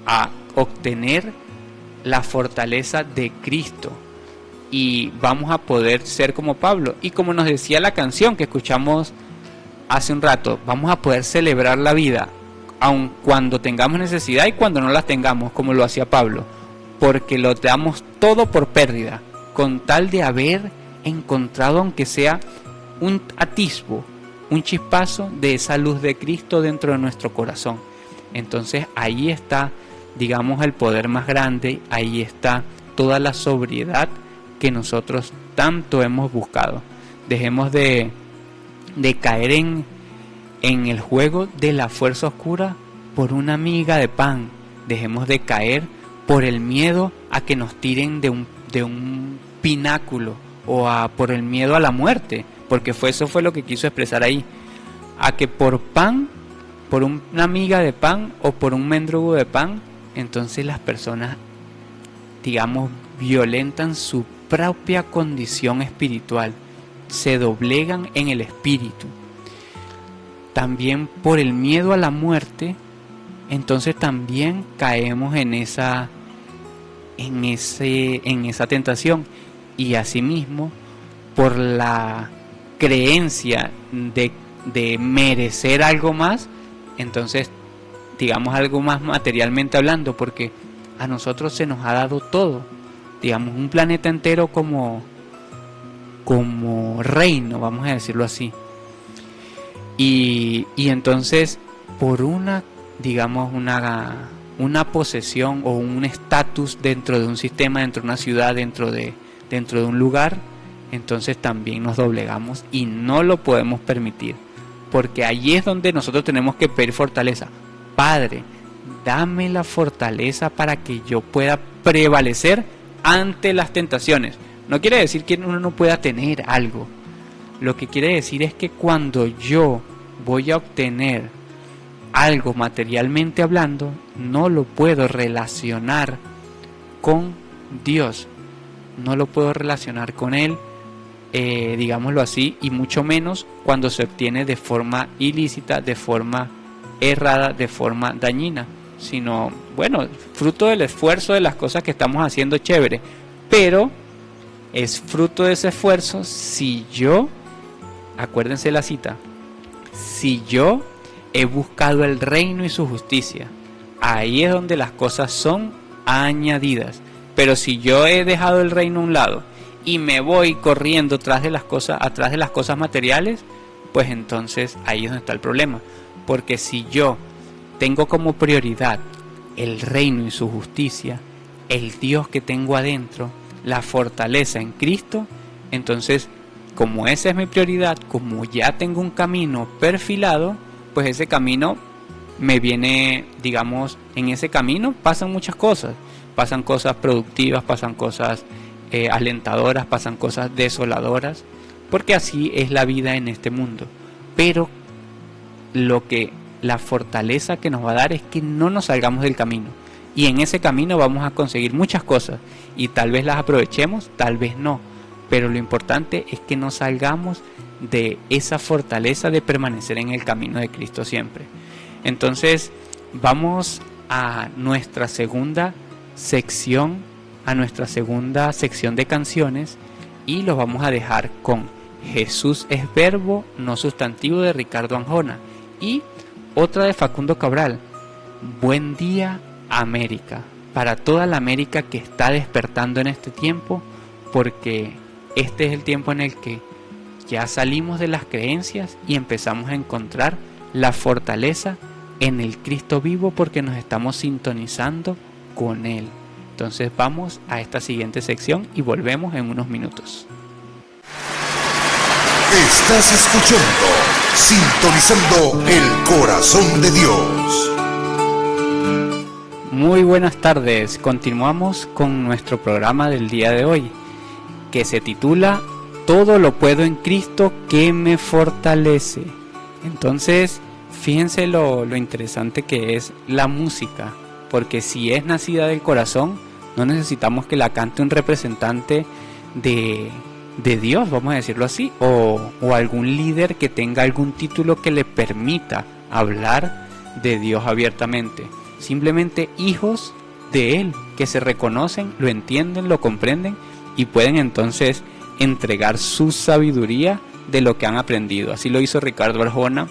a obtener la fortaleza de Cristo y vamos a poder ser como Pablo. Y como nos decía la canción que escuchamos hace un rato, vamos a poder celebrar la vida aun cuando tengamos necesidad y cuando no la tengamos, como lo hacía Pablo, porque lo damos todo por pérdida, con tal de haber encontrado, aunque sea un atisbo, un chispazo de esa luz de Cristo dentro de nuestro corazón. Entonces ahí está, digamos, el poder más grande, ahí está toda la sobriedad que nosotros tanto hemos buscado. Dejemos de caer en el juego de la fuerza oscura por una miga de pan. Dejemos de caer por el miedo a que nos tiren de un pináculo, o por el miedo a la muerte, porque eso fue lo que quiso expresar ahí, a que por pan, por una miga de pan o por un mendrugo de pan, entonces las personas, digamos, violentan su propia condición espiritual, se doblegan en el espíritu. También por el miedo a la muerte, entonces también caemos en esa tentación. Y asimismo, por la creencia de merecer algo más, entonces, digamos, algo más materialmente hablando, porque a nosotros se nos ha dado todo, digamos, un planeta entero como reino, vamos a decirlo así. Y entonces, por una, digamos, una posesión o un estatus dentro de un sistema, dentro de una ciudad, dentro de un lugar, entonces también nos doblegamos y no lo podemos permitir, porque allí es donde nosotros tenemos que pedir fortaleza. Padre, dame la fortaleza para que yo pueda prevalecer ante las tentaciones. No quiere decir que uno no pueda tener algo. Lo que quiere decir es que cuando yo voy a obtener algo materialmente hablando, no lo puedo relacionar con Dios, no lo puedo relacionar con Él, digámoslo así, y mucho menos cuando se obtiene de forma ilícita, de forma errada, de forma dañina, sino, bueno, fruto del esfuerzo de las cosas que estamos haciendo, chévere, pero es fruto de ese esfuerzo si yo, acuérdense la cita, si yo he buscado el reino y su justicia, ahí es donde las cosas son añadidas. Pero si yo he dejado el reino a un lado y me voy corriendo atrás de las cosas materiales, pues entonces ahí es donde está el problema. Porque si yo tengo como prioridad el reino y su justicia, el Dios que tengo adentro, la fortaleza en Cristo, entonces como esa es mi prioridad, como ya tengo un camino perfilado, pues ese camino me viene, digamos, en ese camino pasan muchas cosas. Pasan cosas productivas, pasan cosas alentadoras, pasan cosas desoladoras, porque así es la vida en este mundo. Pero la fortaleza que nos va a dar es que no nos salgamos del camino. Y en ese camino vamos a conseguir muchas cosas. Y tal vez las aprovechemos, tal vez no. Pero lo importante es que no salgamos de esa fortaleza de permanecer en el camino de Cristo siempre. Entonces, vamos a nuestra segunda sección de canciones y los vamos a dejar con Jesús es verbo, no sustantivo, de Ricardo Arjona, y otra de Facundo Cabral, Buen día América, para toda la América que está despertando en este tiempo, porque este es el tiempo en el que ya salimos de las creencias y empezamos a encontrar la fortaleza en el Cristo vivo, porque nos estamos sintonizando con Él. Entonces vamos a esta siguiente sección y volvemos en unos minutos. Estás escuchando Sintonizando el Corazón de Dios. Muy buenas tardes, continuamos con nuestro programa del día de hoy, que se titula Todo lo puedo en Cristo que me fortalece. Entonces, fíjense lo interesante que es la música, porque si es nacida del corazón, no necesitamos que la cante un representante de Dios, vamos a decirlo así, o algún líder que tenga algún título que le permita hablar de Dios abiertamente. Simplemente hijos de Él, que se reconocen, lo entienden, lo comprenden y pueden entonces entregar su sabiduría de lo que han aprendido. Así lo hizo Ricardo Arjona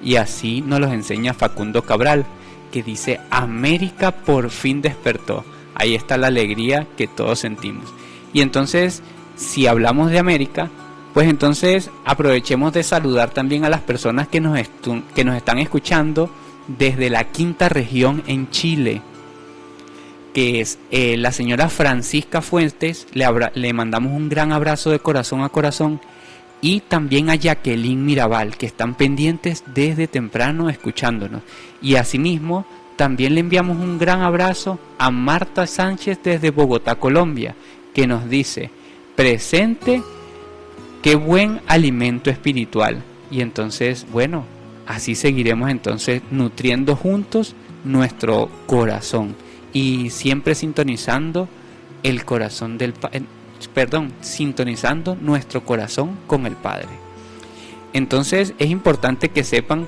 y así nos los enseña Facundo Cabral, que dice: América por fin despertó. Ahí está la alegría que todos sentimos. Y entonces, si hablamos de América, pues entonces aprovechemos de saludar también a las personas que nos están escuchando desde la quinta región en Chile, que es la señora Francisca Fuentes. Le mandamos un gran abrazo de corazón a corazón. Y también a Jacqueline Mirabal, que están pendientes desde temprano escuchándonos. Y asimismo, también le enviamos un gran abrazo a Marta Sánchez desde Bogotá, Colombia, que nos dice: presente, qué buen alimento espiritual. Y entonces, bueno, así seguiremos entonces nutriendo juntos nuestro corazón y siempre sintonizando el corazón sintonizando nuestro corazón con el Padre. Entonces es importante que sepan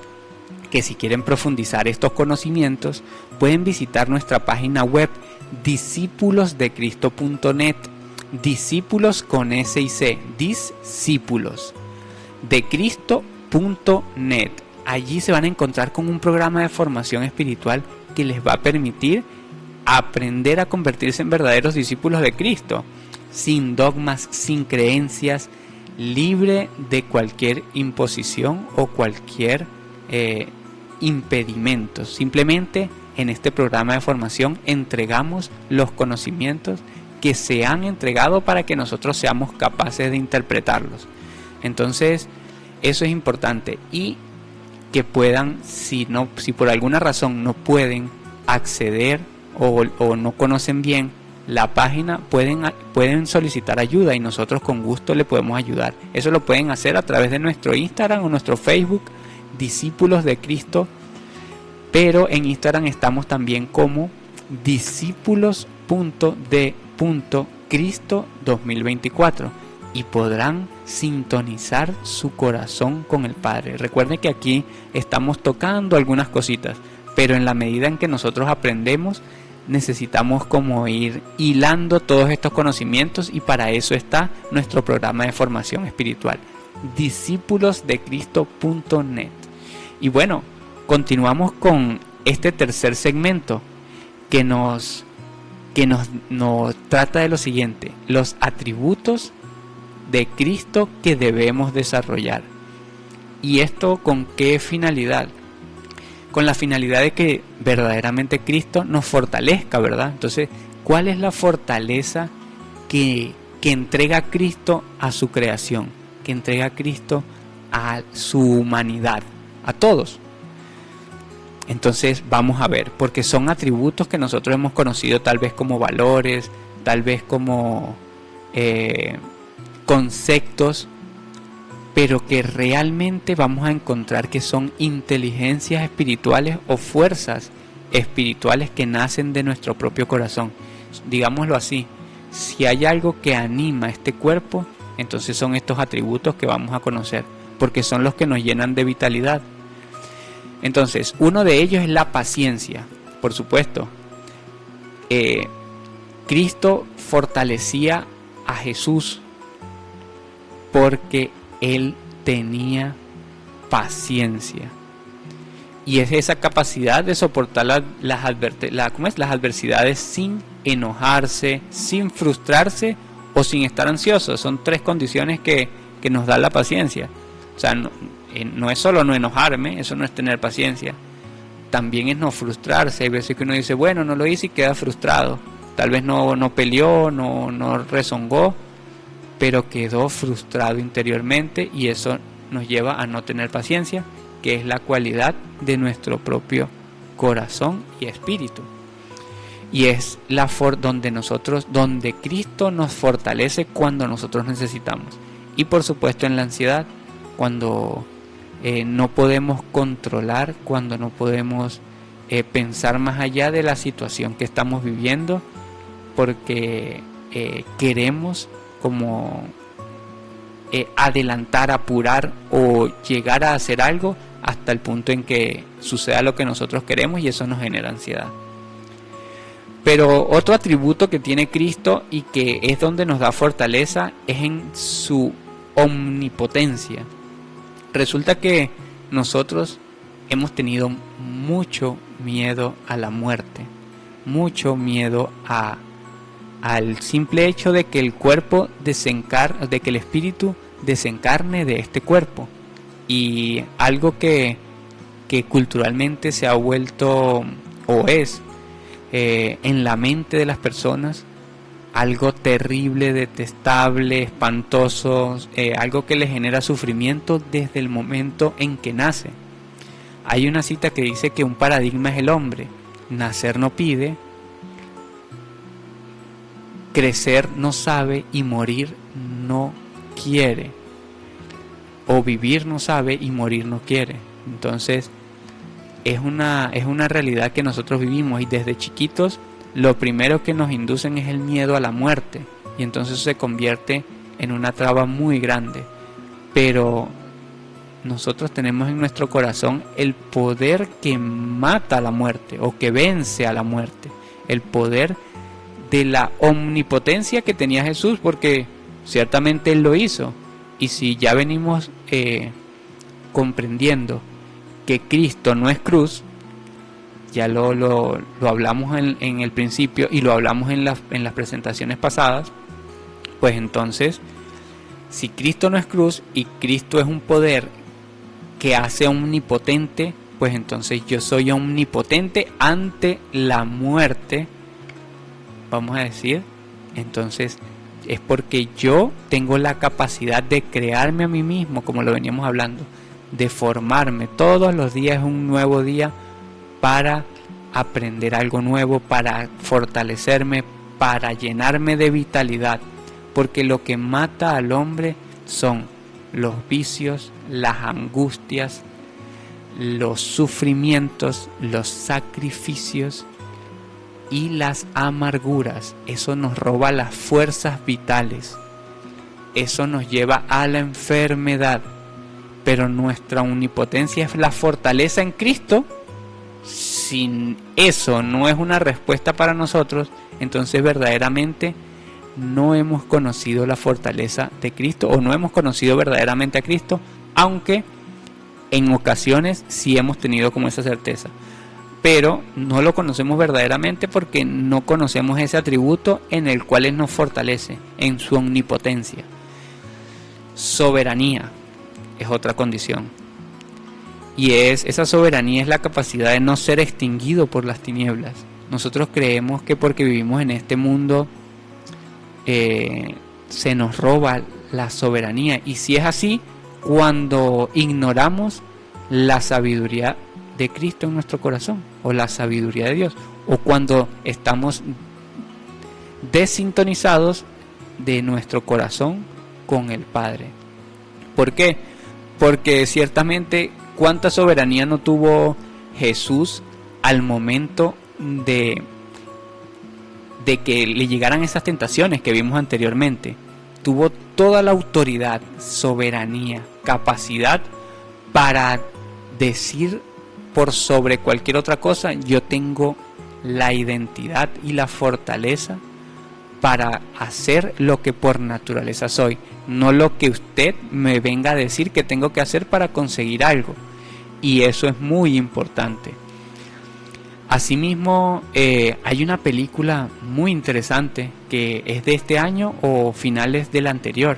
que si quieren profundizar estos conocimientos, pueden visitar nuestra página web discipulosdecristo.net, discípulos con S y C, discípulos de Cristo.net. Allí se van a encontrar con un programa de formación espiritual que les va a permitir aprender a convertirse en verdaderos discípulos de Cristo, sin dogmas, sin creencias, libre de cualquier imposición o cualquier impedimento. Simplemente en este programa de formación entregamos los conocimientos que se han entregado para que nosotros seamos capaces de interpretarlos. Entonces, eso es importante, y que puedan, si por alguna razón no pueden acceder o no conocen bien la página, pueden solicitar ayuda y nosotros con gusto le podemos ayudar. Eso lo pueden hacer a través de nuestro Instagram o nuestro Facebook, Discípulos de Cristo, pero en Instagram estamos también como discípulos.de.cristo 2024 y podrán sintonizar su corazón con el Padre. Recuerden que aquí estamos tocando algunas cositas, pero en la medida en que nosotros aprendemos, necesitamos como ir hilando todos estos conocimientos, y para eso está nuestro programa de formación espiritual, discípulosdecristo.net. Y bueno, continuamos con este tercer segmento que nos trata de lo siguiente: los atributos de Cristo que debemos desarrollar. ¿Y esto con qué finalidad? Con la finalidad de que verdaderamente Cristo nos fortalezca, ¿verdad? Entonces, ¿cuál es la fortaleza que entrega Cristo a su creación? Que entrega Cristo a su humanidad, a todos. Entonces vamos a ver, porque son atributos que nosotros hemos conocido tal vez como valores, tal vez como conceptos, pero que realmente vamos a encontrar que son inteligencias espirituales o fuerzas espirituales que nacen de nuestro propio corazón. Digámoslo así, si hay algo que anima este cuerpo, entonces son estos atributos que vamos a conocer, porque son los que nos llenan de vitalidad. Entonces, uno de ellos es la paciencia, por supuesto. Cristo fortalecía a Jesús porque Él tenía paciencia. Y es esa capacidad de soportar las adversidades sin enojarse, sin frustrarse o sin estar ansioso. Son tres condiciones que nos da la paciencia. O sea, no es solo no enojarme, eso no es tener paciencia. También es no frustrarse. Hay veces que uno dice, bueno, no lo hice y queda frustrado. Tal vez no peleó, no rezongó, pero quedó frustrado interiormente, y eso nos lleva a no tener paciencia, que es la cualidad de nuestro propio corazón y espíritu. Y es donde Cristo nos fortalece cuando nosotros necesitamos. Y por supuesto en la ansiedad, cuando no podemos controlar, cuando no podemos pensar más allá de la situación que estamos viviendo, porque queremos como adelantar, apurar o llegar a hacer algo hasta el punto en que suceda lo que nosotros queremos, y eso nos genera ansiedad. Pero otro atributo que tiene Cristo y que es donde nos da fortaleza es en su omnipotencia. Resulta que nosotros hemos tenido mucho miedo a la muerte, mucho miedo al simple hecho de que el cuerpo de que el espíritu desencarne de este cuerpo. Y algo que culturalmente se ha vuelto o es en la mente de las personas algo terrible, detestable, espantoso, algo que le genera sufrimiento desde el momento en que nace. Hay una cita que dice que un paradigma es el hombre: nacer no pide, crecer no sabe y morir no quiere, o vivir no sabe y morir no quiere. Entonces es una realidad que nosotros vivimos, y desde chiquitos lo primero que nos inducen es el miedo a la muerte, y entonces se convierte en una traba muy grande. Pero nosotros tenemos en nuestro corazón el poder que mata a la muerte o que vence a la muerte, el poder de la omnipotencia que tenía Jesús, porque ciertamente Él lo hizo. Y si ya venimos comprendiendo que Cristo no es cruz, ya lo hablamos en el principio y lo hablamos en las presentaciones pasadas, pues entonces, si Cristo no es cruz y Cristo es un poder que hace omnipotente, pues entonces yo soy omnipotente ante la muerte, vamos a decir. Entonces es porque yo tengo la capacidad de crearme a mí mismo, como lo veníamos hablando, de formarme. Todos los días es un nuevo día para aprender algo nuevo, para fortalecerme, para llenarme de vitalidad, porque lo que mata al hombre son los vicios, las angustias, los sufrimientos, los sacrificios y las amarguras. Eso nos roba las fuerzas vitales, eso nos lleva a la enfermedad, pero nuestra omnipotencia es la fortaleza en Cristo. Si eso no es una respuesta para nosotros, entonces verdaderamente no hemos conocido la fortaleza de Cristo, o no hemos conocido verdaderamente a Cristo, aunque en ocasiones sí hemos tenido como esa certeza, pero no lo conocemos verdaderamente porque no conocemos ese atributo en el cual Él nos fortalece, en su omnipotencia. Soberanía es otra condición, y esa soberanía es la capacidad de no ser extinguido por las tinieblas. Nosotros creemos que porque vivimos en este mundo se nos roba la soberanía, y si es así, cuando ignoramos la sabiduría de Cristo en nuestro corazón, o la sabiduría de Dios, o cuando estamos desintonizados de nuestro corazón con el Padre. ¿Por qué? Porque ciertamente, ¿cuánta soberanía no tuvo Jesús al momento de que le llegaran esas tentaciones que vimos anteriormente? Tuvo toda la autoridad, soberanía, capacidad para decir por sobre cualquier otra cosa: yo tengo la identidad y la fortaleza para hacer lo que por naturaleza soy, no lo que usted me venga a decir que tengo que hacer para conseguir algo. Y eso es muy importante. Asimismo, hay una película muy interesante que es de este año o finales del anterior,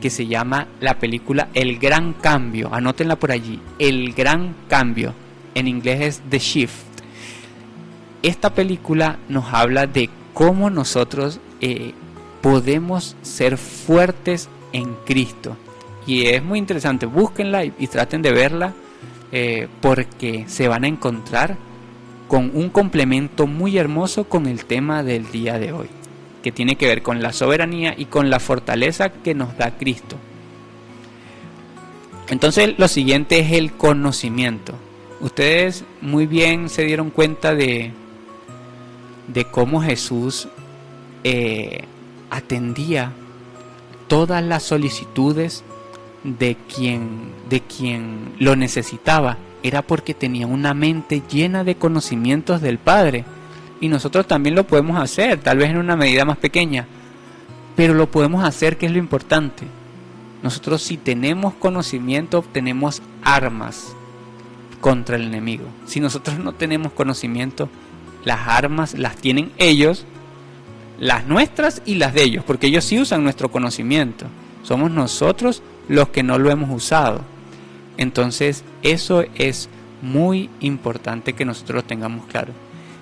que se llama la película El Gran Cambio. Anótenla por allí, El Gran Cambio. En inglés es The Shift. Esta película nos habla de cómo nosotros podemos ser fuertes en Cristo. Y es muy interesante, búsquenla y traten de verla, porque se van a encontrar con un complemento muy hermoso con el tema del día de hoy, que tiene que ver con la soberanía y con la fortaleza que nos da Cristo. Entonces, lo siguiente es el conocimiento. Ustedes muy bien se dieron cuenta de cómo Jesús atendía todas las solicitudes de quien lo necesitaba. Era porque tenía una mente llena de conocimientos del Padre. Y nosotros también lo podemos hacer, tal vez en una medida más pequeña, pero lo podemos hacer, que es lo importante. Nosotros, si tenemos conocimiento, tenemos armas contra el enemigo. Si nosotros no tenemos conocimiento, las armas las tienen ellos, las nuestras y las de ellos, porque ellos sí usan nuestro conocimiento. Somos nosotros los que no lo hemos usado. Entonces, eso es muy importante que nosotros lo tengamos claro.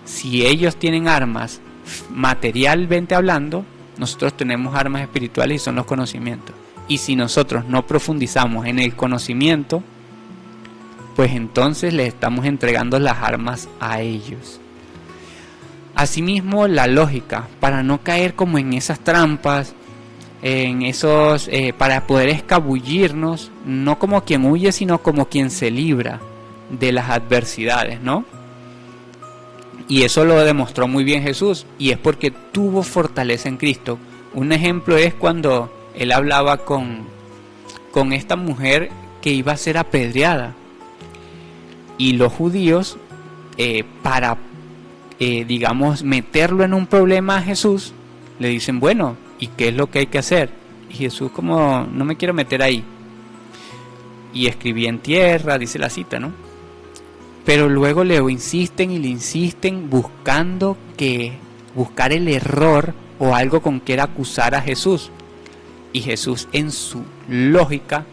Si ellos tienen armas materialmente hablando, nosotros tenemos armas espirituales y son los conocimientos. Y si nosotros no profundizamos en el conocimiento, pues entonces les estamos entregando las armas a ellos. Asimismo, la lógica, para no caer como en esas trampas, en esos, para poder escabullirnos, no como quien huye, sino como quien se libra de las adversidades, ¿no? Y eso lo demostró muy bien Jesús, y es porque tuvo fortaleza en Cristo. Un ejemplo es cuando él hablaba con esta mujer que iba a ser apedreada, y los judíos, para digamos meterlo en un problema a Jesús, le dicen: bueno, ¿y qué es lo que hay que hacer? Y Jesús, como: no me quiero meter ahí. Y escribí en tierra, dice la cita, ¿no? Pero luego le insisten buscar el error o algo con que acusar a Jesús. Y Jesús, en su lógica,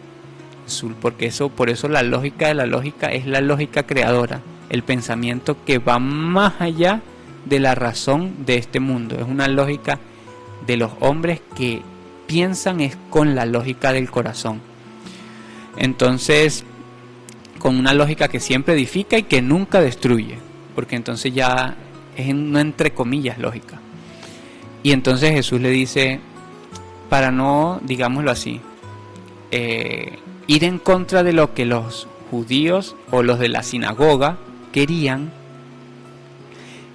por eso la lógica de la lógica es la lógica creadora, el pensamiento que va más allá de la razón de este mundo. Es una lógica de los hombres que piensan es con la lógica del corazón. Entonces, con una lógica que siempre edifica y que nunca destruye, porque entonces ya es una entre comillas lógica. Y entonces Jesús le dice, para no, digámoslo así, ir en contra de lo que los judíos o los de la sinagoga querían,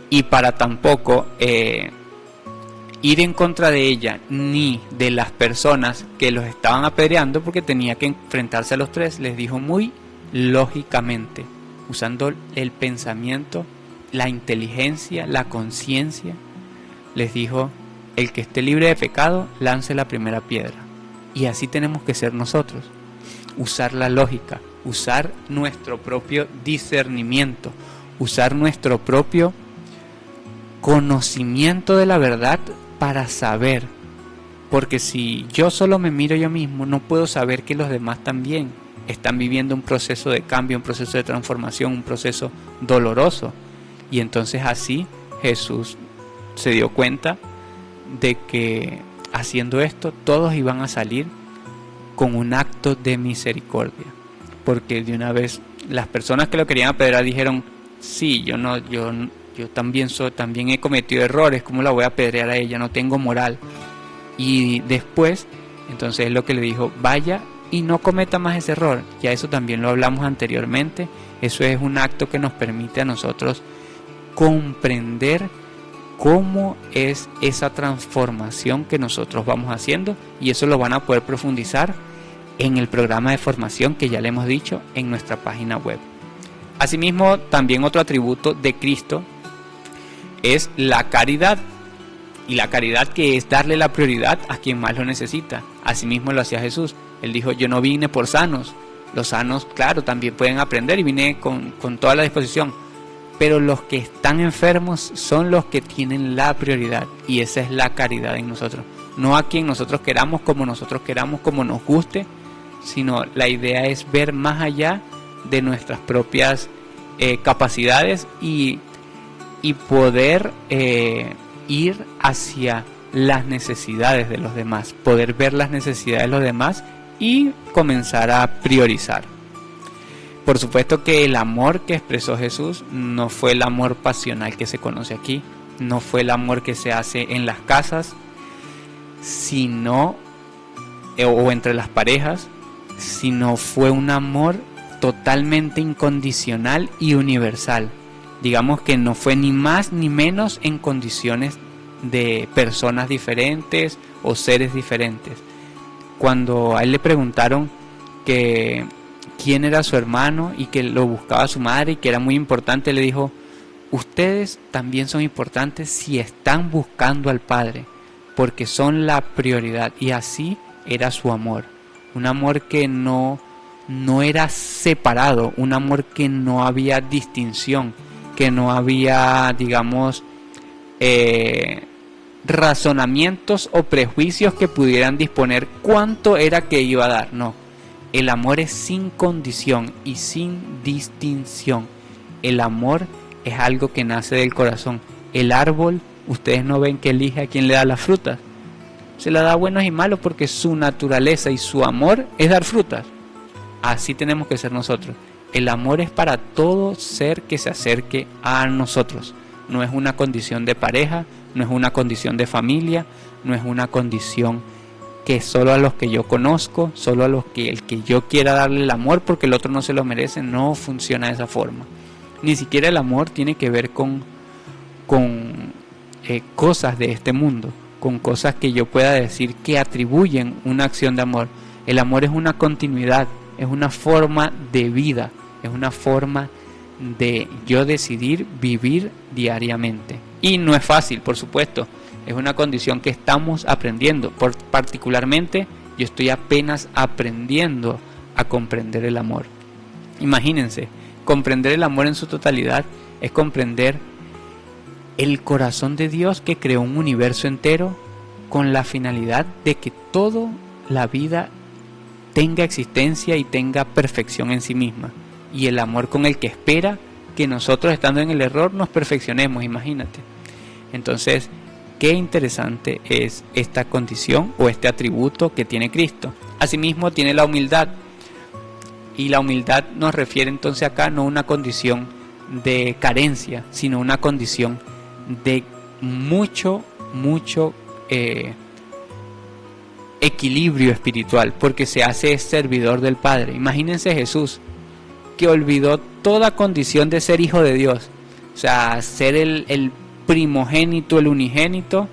y para tampoco ir en contra de ella ni de las personas que los estaban apedreando, porque tenía que enfrentarse a los tres, les dijo muy lógicamente, usando el pensamiento, la inteligencia, la conciencia, les dijo: el que esté libre de pecado, lance la primera piedra. Y así tenemos que ser nosotros, usar la lógica, usar nuestro propio discernimiento, usar nuestro propio conocimiento de la verdad para saber, porque si yo solo me miro yo mismo, no puedo saber que los demás también están viviendo un proceso de cambio, un proceso de transformación, un proceso doloroso. Y entonces así Jesús se dio cuenta de que haciendo esto todos iban a salir con un acto de misericordia, porque de una vez las personas que lo querían apedrear dijeron: sí, yo también he cometido errores, ¿cómo la voy a apedrear a ella? No tengo moral. Y después, entonces es lo que le dijo: vaya y no cometa más ese error. Ya eso también lo hablamos anteriormente. Eso es un acto que nos permite a nosotros comprender cómo es esa transformación que nosotros vamos haciendo, y eso lo van a poder profundizar en el programa de formación que ya le hemos dicho en nuestra página web. Asimismo, también otro atributo de Cristo es la caridad, y la caridad, que es darle la prioridad a quien más lo necesita. Asimismo lo hacía Jesús. Él dijo: yo no vine por sanos. Los sanos, claro, también pueden aprender, y vine con toda la disposición, pero los que están enfermos son los que tienen la prioridad, y esa es la caridad en nosotros. No a quien nosotros queramos, como nos guste, sino la idea es ver más allá de nuestras propias capacidades y poder ir hacia las necesidades de los demás, poder ver las necesidades de los demás y comenzar a priorizar. Por supuesto que el amor que expresó Jesús no fue el amor pasional que se conoce aquí, no fue el amor que se hace en las casas, sino o entre las parejas, sino fue un amor totalmente incondicional y universal. Digamos que no fue ni más ni menos en condiciones de personas diferentes o seres diferentes. Cuando a él le preguntaron que quién era su hermano y que lo buscaba su madre y que era muy importante, le dijo: ustedes también son importantes si están buscando al Padre, porque son la prioridad. Y así era su amor, un amor que no era separado, un amor que no había distinción, que no había, digamos, razonamientos o prejuicios que pudieran disponer cuánto era que iba a dar. No, el amor es sin condición y sin distinción. El amor es algo que nace del corazón. El árbol, ustedes no ven que elige a quién le da las frutas, se la da a buenos y malos, porque su naturaleza y su amor es dar frutas. Así tenemos que ser nosotros. El amor es para todo ser que se acerque a nosotros. No es una condición de pareja, no es una condición de familia, no es una condición que solo a los que yo conozco, solo a los que el que yo quiera darle el amor porque el otro no se lo merece. No funciona de esa forma. Ni siquiera el amor tiene que ver con cosas de este mundo, con cosas que yo pueda decir que atribuyen una acción de amor. El amor es una continuidad, es una forma de vida, es una forma de yo decidir vivir diariamente. Y no es fácil, por supuesto, es una condición que estamos aprendiendo. Particularmente, yo estoy apenas aprendiendo a comprender el amor. Imagínense, comprender el amor en su totalidad es comprender el corazón de Dios, que creó un universo entero con la finalidad de que toda la vida tenga existencia y tenga perfección en sí misma, y el amor con el que espera que nosotros, estando en el error, nos perfeccionemos. Imagínate. Entonces, qué interesante es esta condición o este atributo que tiene Cristo. Asimismo tiene la humildad, y la humildad nos refiere entonces acá no a una condición de carencia, sino una condición de mucho mucho equilibrio espiritual, porque se hace servidor del Padre. Imagínense Jesús, que olvidó toda condición de ser hijo de Dios, o sea, ser el primogénito, el unigénito,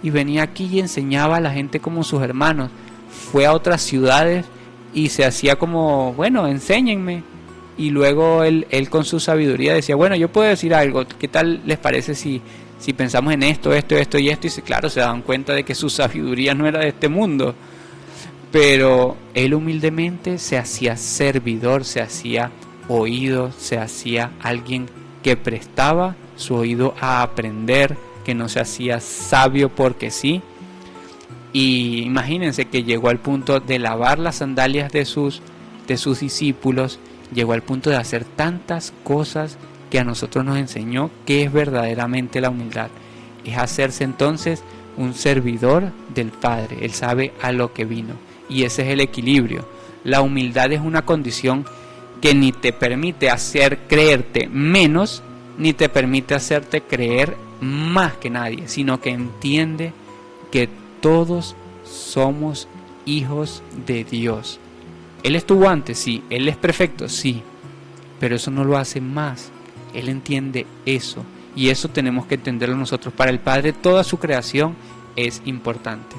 y venía aquí y enseñaba a la gente como sus hermanos. Fue a otras ciudades y se hacía como, bueno, enséñenme. Y luego él con su sabiduría decía, bueno, yo puedo decir algo, ¿qué tal les parece si pensamos en esto y esto? Y claro, se daban cuenta de que su sabiduría no era de este mundo. Pero él humildemente se hacía servidor, se hacía oído, se hacía alguien que prestaba su oído a aprender, que no se hacía sabio porque sí. Y imagínense que llegó al punto de lavar las sandalias de sus discípulos, llegó al punto de hacer tantas cosas que a nosotros nos enseñó que es verdaderamente la humildad. Es hacerse entonces un servidor del Padre. Él sabe a lo que vino. Y ese es el equilibrio. La humildad es una condición que ni te permite hacer creerte menos, ni te permite hacerte creer más que nadie, sino que entiende que todos somos hijos de Dios. Él estuvo antes, sí. Él es perfecto, sí. Pero eso no lo hace más. Él entiende eso. Y eso tenemos que entenderlo nosotros. Para el Padre toda su creación es importante.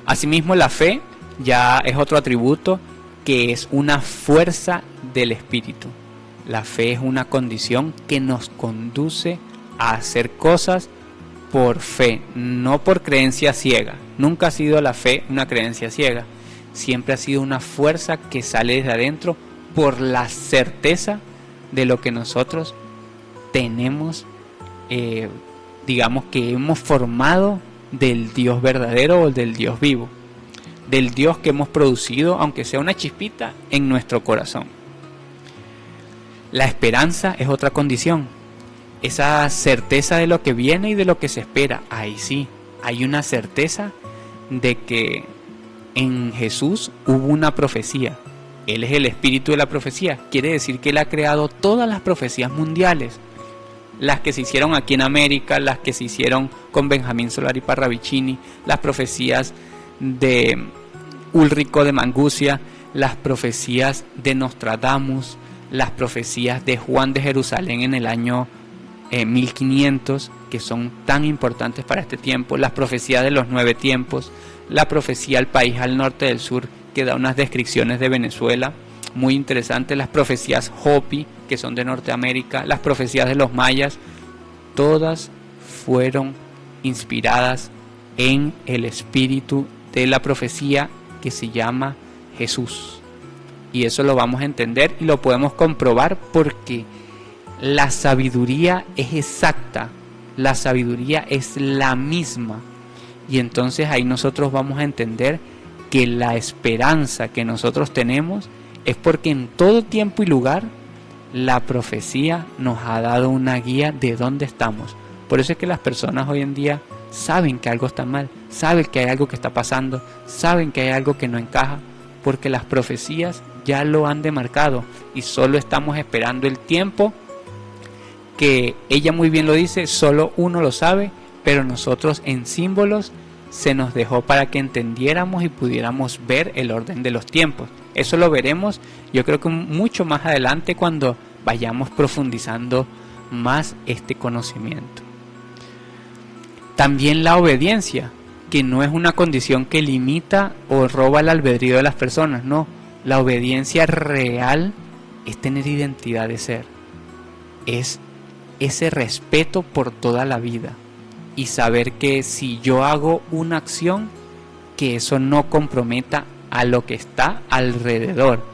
Asimismo, la fe ya es otro atributo que es una fuerza del Espíritu. La fe es una condición que nos conduce a hacer cosas por fe, no por creencia ciega. Nunca ha sido la fe una creencia ciega. Siempre ha sido una fuerza que sale desde adentro por la certeza de lo que nosotros tenemos, digamos que hemos formado del Dios verdadero o del Dios vivo, del Dios que hemos producido, aunque sea una chispita, en nuestro corazón. La esperanza es otra condición, esa certeza de lo que viene y de lo que se espera. Ahí sí, hay una certeza de que en Jesús hubo una profecía. Él es el espíritu de la profecía. Quiere decir que Él ha creado todas las profecías mundiales. Las que se hicieron aquí en América, las que se hicieron con Benjamín Solari Parravicini, las profecías de Ulrico de Mangucia, las profecías de Nostradamus, las profecías de Juan de Jerusalén en el año 1500, que son tan importantes para este tiempo, las profecías de los 9 tiempos, la profecía al país al norte del sur, que da unas descripciones de Venezuela muy interesantes, las profecías Hopi, que son de Norteamérica, las profecías de los mayas, todas fueron inspiradas en el espíritu de la profecía que se llama Jesús. Y eso lo vamos a entender y lo podemos comprobar porque la sabiduría es exacta, la sabiduría es la misma. Y entonces ahí nosotros vamos a entender que la esperanza que nosotros tenemos es porque en todo tiempo y lugar la profecía nos ha dado una guía de dónde estamos. Por eso es que las personas hoy en día saben que algo está mal, saben que hay algo que está pasando, saben que hay algo que no encaja, porque las profecías ya lo han demarcado y solo estamos esperando el tiempo que ella muy bien lo dice, solo uno lo sabe, pero nosotros en símbolos se nos dejó para que entendiéramos y pudiéramos ver el orden de los tiempos. Eso lo veremos, yo creo que mucho más adelante cuando vayamos profundizando más este conocimiento. También la obediencia, que no es una condición que limita o roba el albedrío de las personas, no. La obediencia real es tener identidad de ser, es ese respeto por toda la vida y saber que si yo hago una acción, que eso no comprometa a lo que está alrededor.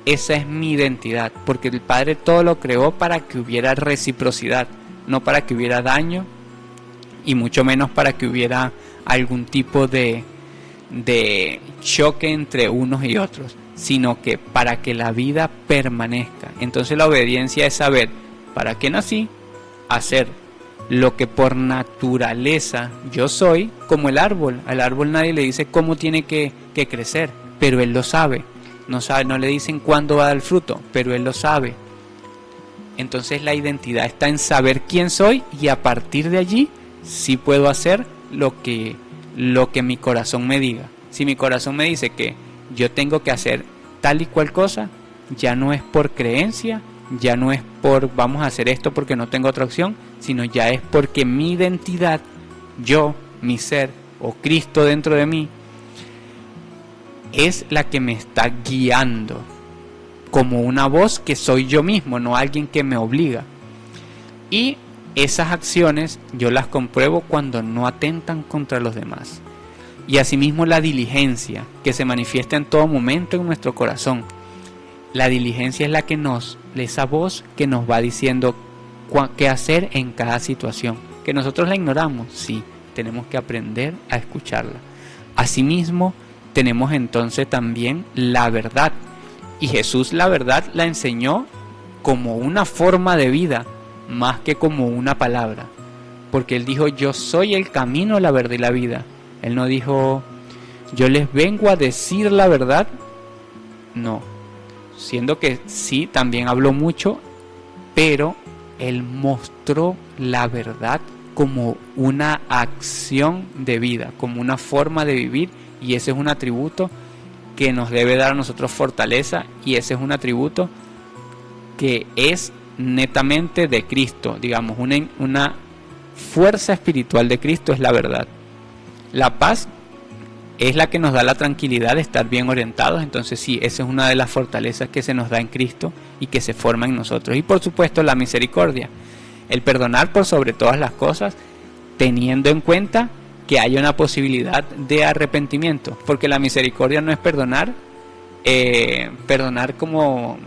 Esa es mi identidad, porque el Padre todo lo creó para que hubiera reciprocidad, no para que hubiera daño y mucho menos para que hubiera algún tipo de choque entre unos y otros, sino que para que la vida permanezca. Entonces la obediencia es saber para qué nací, hacer lo que por naturaleza yo soy, como el árbol. Al árbol nadie le dice cómo tiene que crecer, pero él lo sabe. No le dicen cuándo va a dar el fruto, pero él lo sabe. Entonces la identidad está en saber quién soy y a partir de allí sí puedo hacer lo que mi corazón me diga. Si mi corazón me dice que yo tengo que hacer tal y cual cosa, ya no es por creencia, ya no es por vamos a hacer esto porque no tengo otra opción, sino ya es porque mi identidad, yo, mi ser o Cristo dentro de mí, es la que me está guiando, como una voz que soy yo mismo, no alguien que me obliga. Y esas acciones yo las compruebo cuando no atentan contra los demás. Y asimismo la diligencia, que se manifiesta en todo momento en nuestro corazón. La diligencia es esa voz que nos va diciendo qué hacer en cada situación. Que nosotros la ignoramos, sí, tenemos que aprender a escucharla. Asimismo, tenemos entonces también la verdad. Y Jesús la verdad la enseñó como una forma de vida, más que como una palabra. Porque Él dijo, yo soy el camino, la verdad y la vida. Él no dijo, yo les vengo a decir la verdad. No, siendo que sí, también habló mucho, pero Él mostró la verdad como una acción de vida, como una forma de vivir, y ese es un atributo que nos debe dar a nosotros fortaleza, y ese es un atributo que es netamente de Cristo, digamos, una fuerza espiritual de Cristo es la verdad. La paz es la que nos da la tranquilidad de estar bien orientados, entonces sí, esa es una de las fortalezas que se nos da en Cristo y que se forma en nosotros. Y por supuesto la misericordia, el perdonar por sobre todas las cosas, teniendo en cuenta que haya una posibilidad de arrepentimiento, porque la misericordia no es perdonar como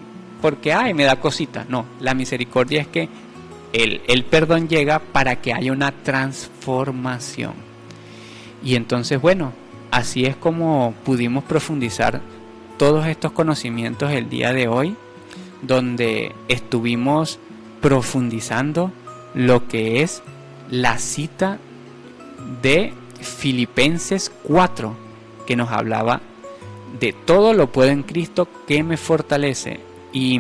porque me da cosita, no, la misericordia es que el perdón llega para que haya una transformación. Y entonces bueno, así es como pudimos profundizar todos estos conocimientos el día de hoy, donde estuvimos profundizando lo que es la cita de Filipenses 4, que nos hablaba de todo lo puedo en Cristo que me fortalece. Y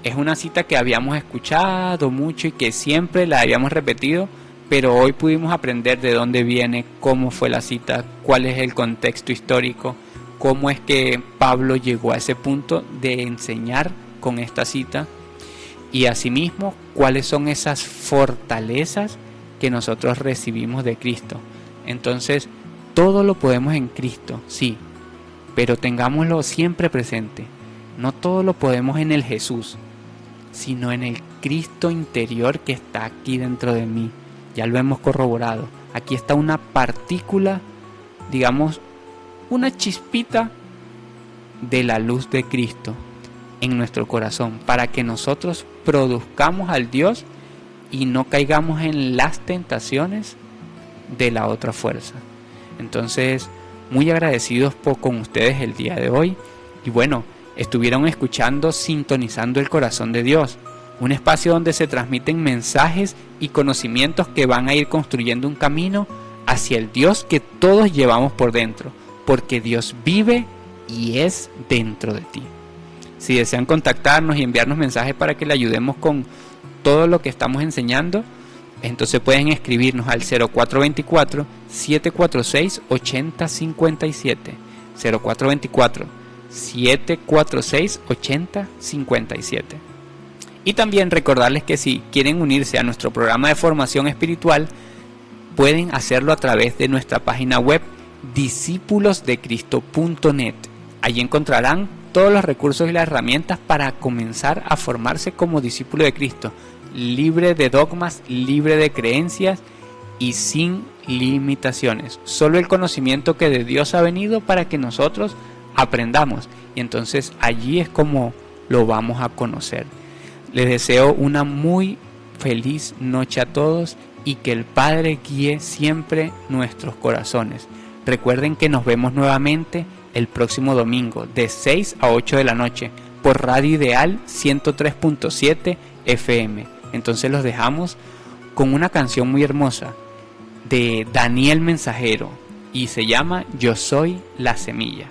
es una cita que habíamos escuchado mucho y que siempre la habíamos repetido, pero hoy pudimos aprender de dónde viene, cómo fue la cita, cuál es el contexto histórico, cómo es que Pablo llegó a ese punto de enseñar con esta cita, y asimismo cuáles son esas fortalezas que nosotros recibimos de Cristo. Entonces, todo lo podemos en Cristo, sí, pero tengámoslo siempre presente. No todo lo podemos en el Jesús, sino en el Cristo interior que está aquí dentro de mí. Ya lo hemos corroborado. Aquí está una partícula, digamos, una chispita de la luz de Cristo en nuestro corazón, para que nosotros produzcamos al Dios y no caigamos en las tentaciones de la otra fuerza. Entonces, muy agradecidos con ustedes el día de hoy. Y bueno, estuvieron escuchando Sintonizando el Corazón de Dios, un espacio donde se transmiten mensajes y conocimientos que van a ir construyendo un camino hacia el Dios que todos llevamos por dentro, porque Dios vive y es dentro de ti. Si desean contactarnos y enviarnos mensajes para que le ayudemos con todo lo que estamos enseñando, entonces pueden escribirnos al 0424-746-8057, 0424-746-8057. Y también recordarles que si quieren unirse a nuestro programa de formación espiritual, pueden hacerlo a través de nuestra página web discipulosdecristo.net. Allí encontrarán todos los recursos y las herramientas para comenzar a formarse como discípulo de Cristo, libre de dogmas, libre de creencias y sin limitaciones. Solo el conocimiento que de Dios ha venido para que nosotros aprendamos. Y entonces allí es como lo vamos a conocer. Les deseo una muy feliz noche a todos y que el Padre guíe siempre nuestros corazones. Recuerden que nos vemos nuevamente el próximo domingo de 6 a 8 de la noche por Radio Ideal 103.7 FM. Entonces los dejamos con una canción muy hermosa de Daniel Mensajero y se llama Yo soy la semilla.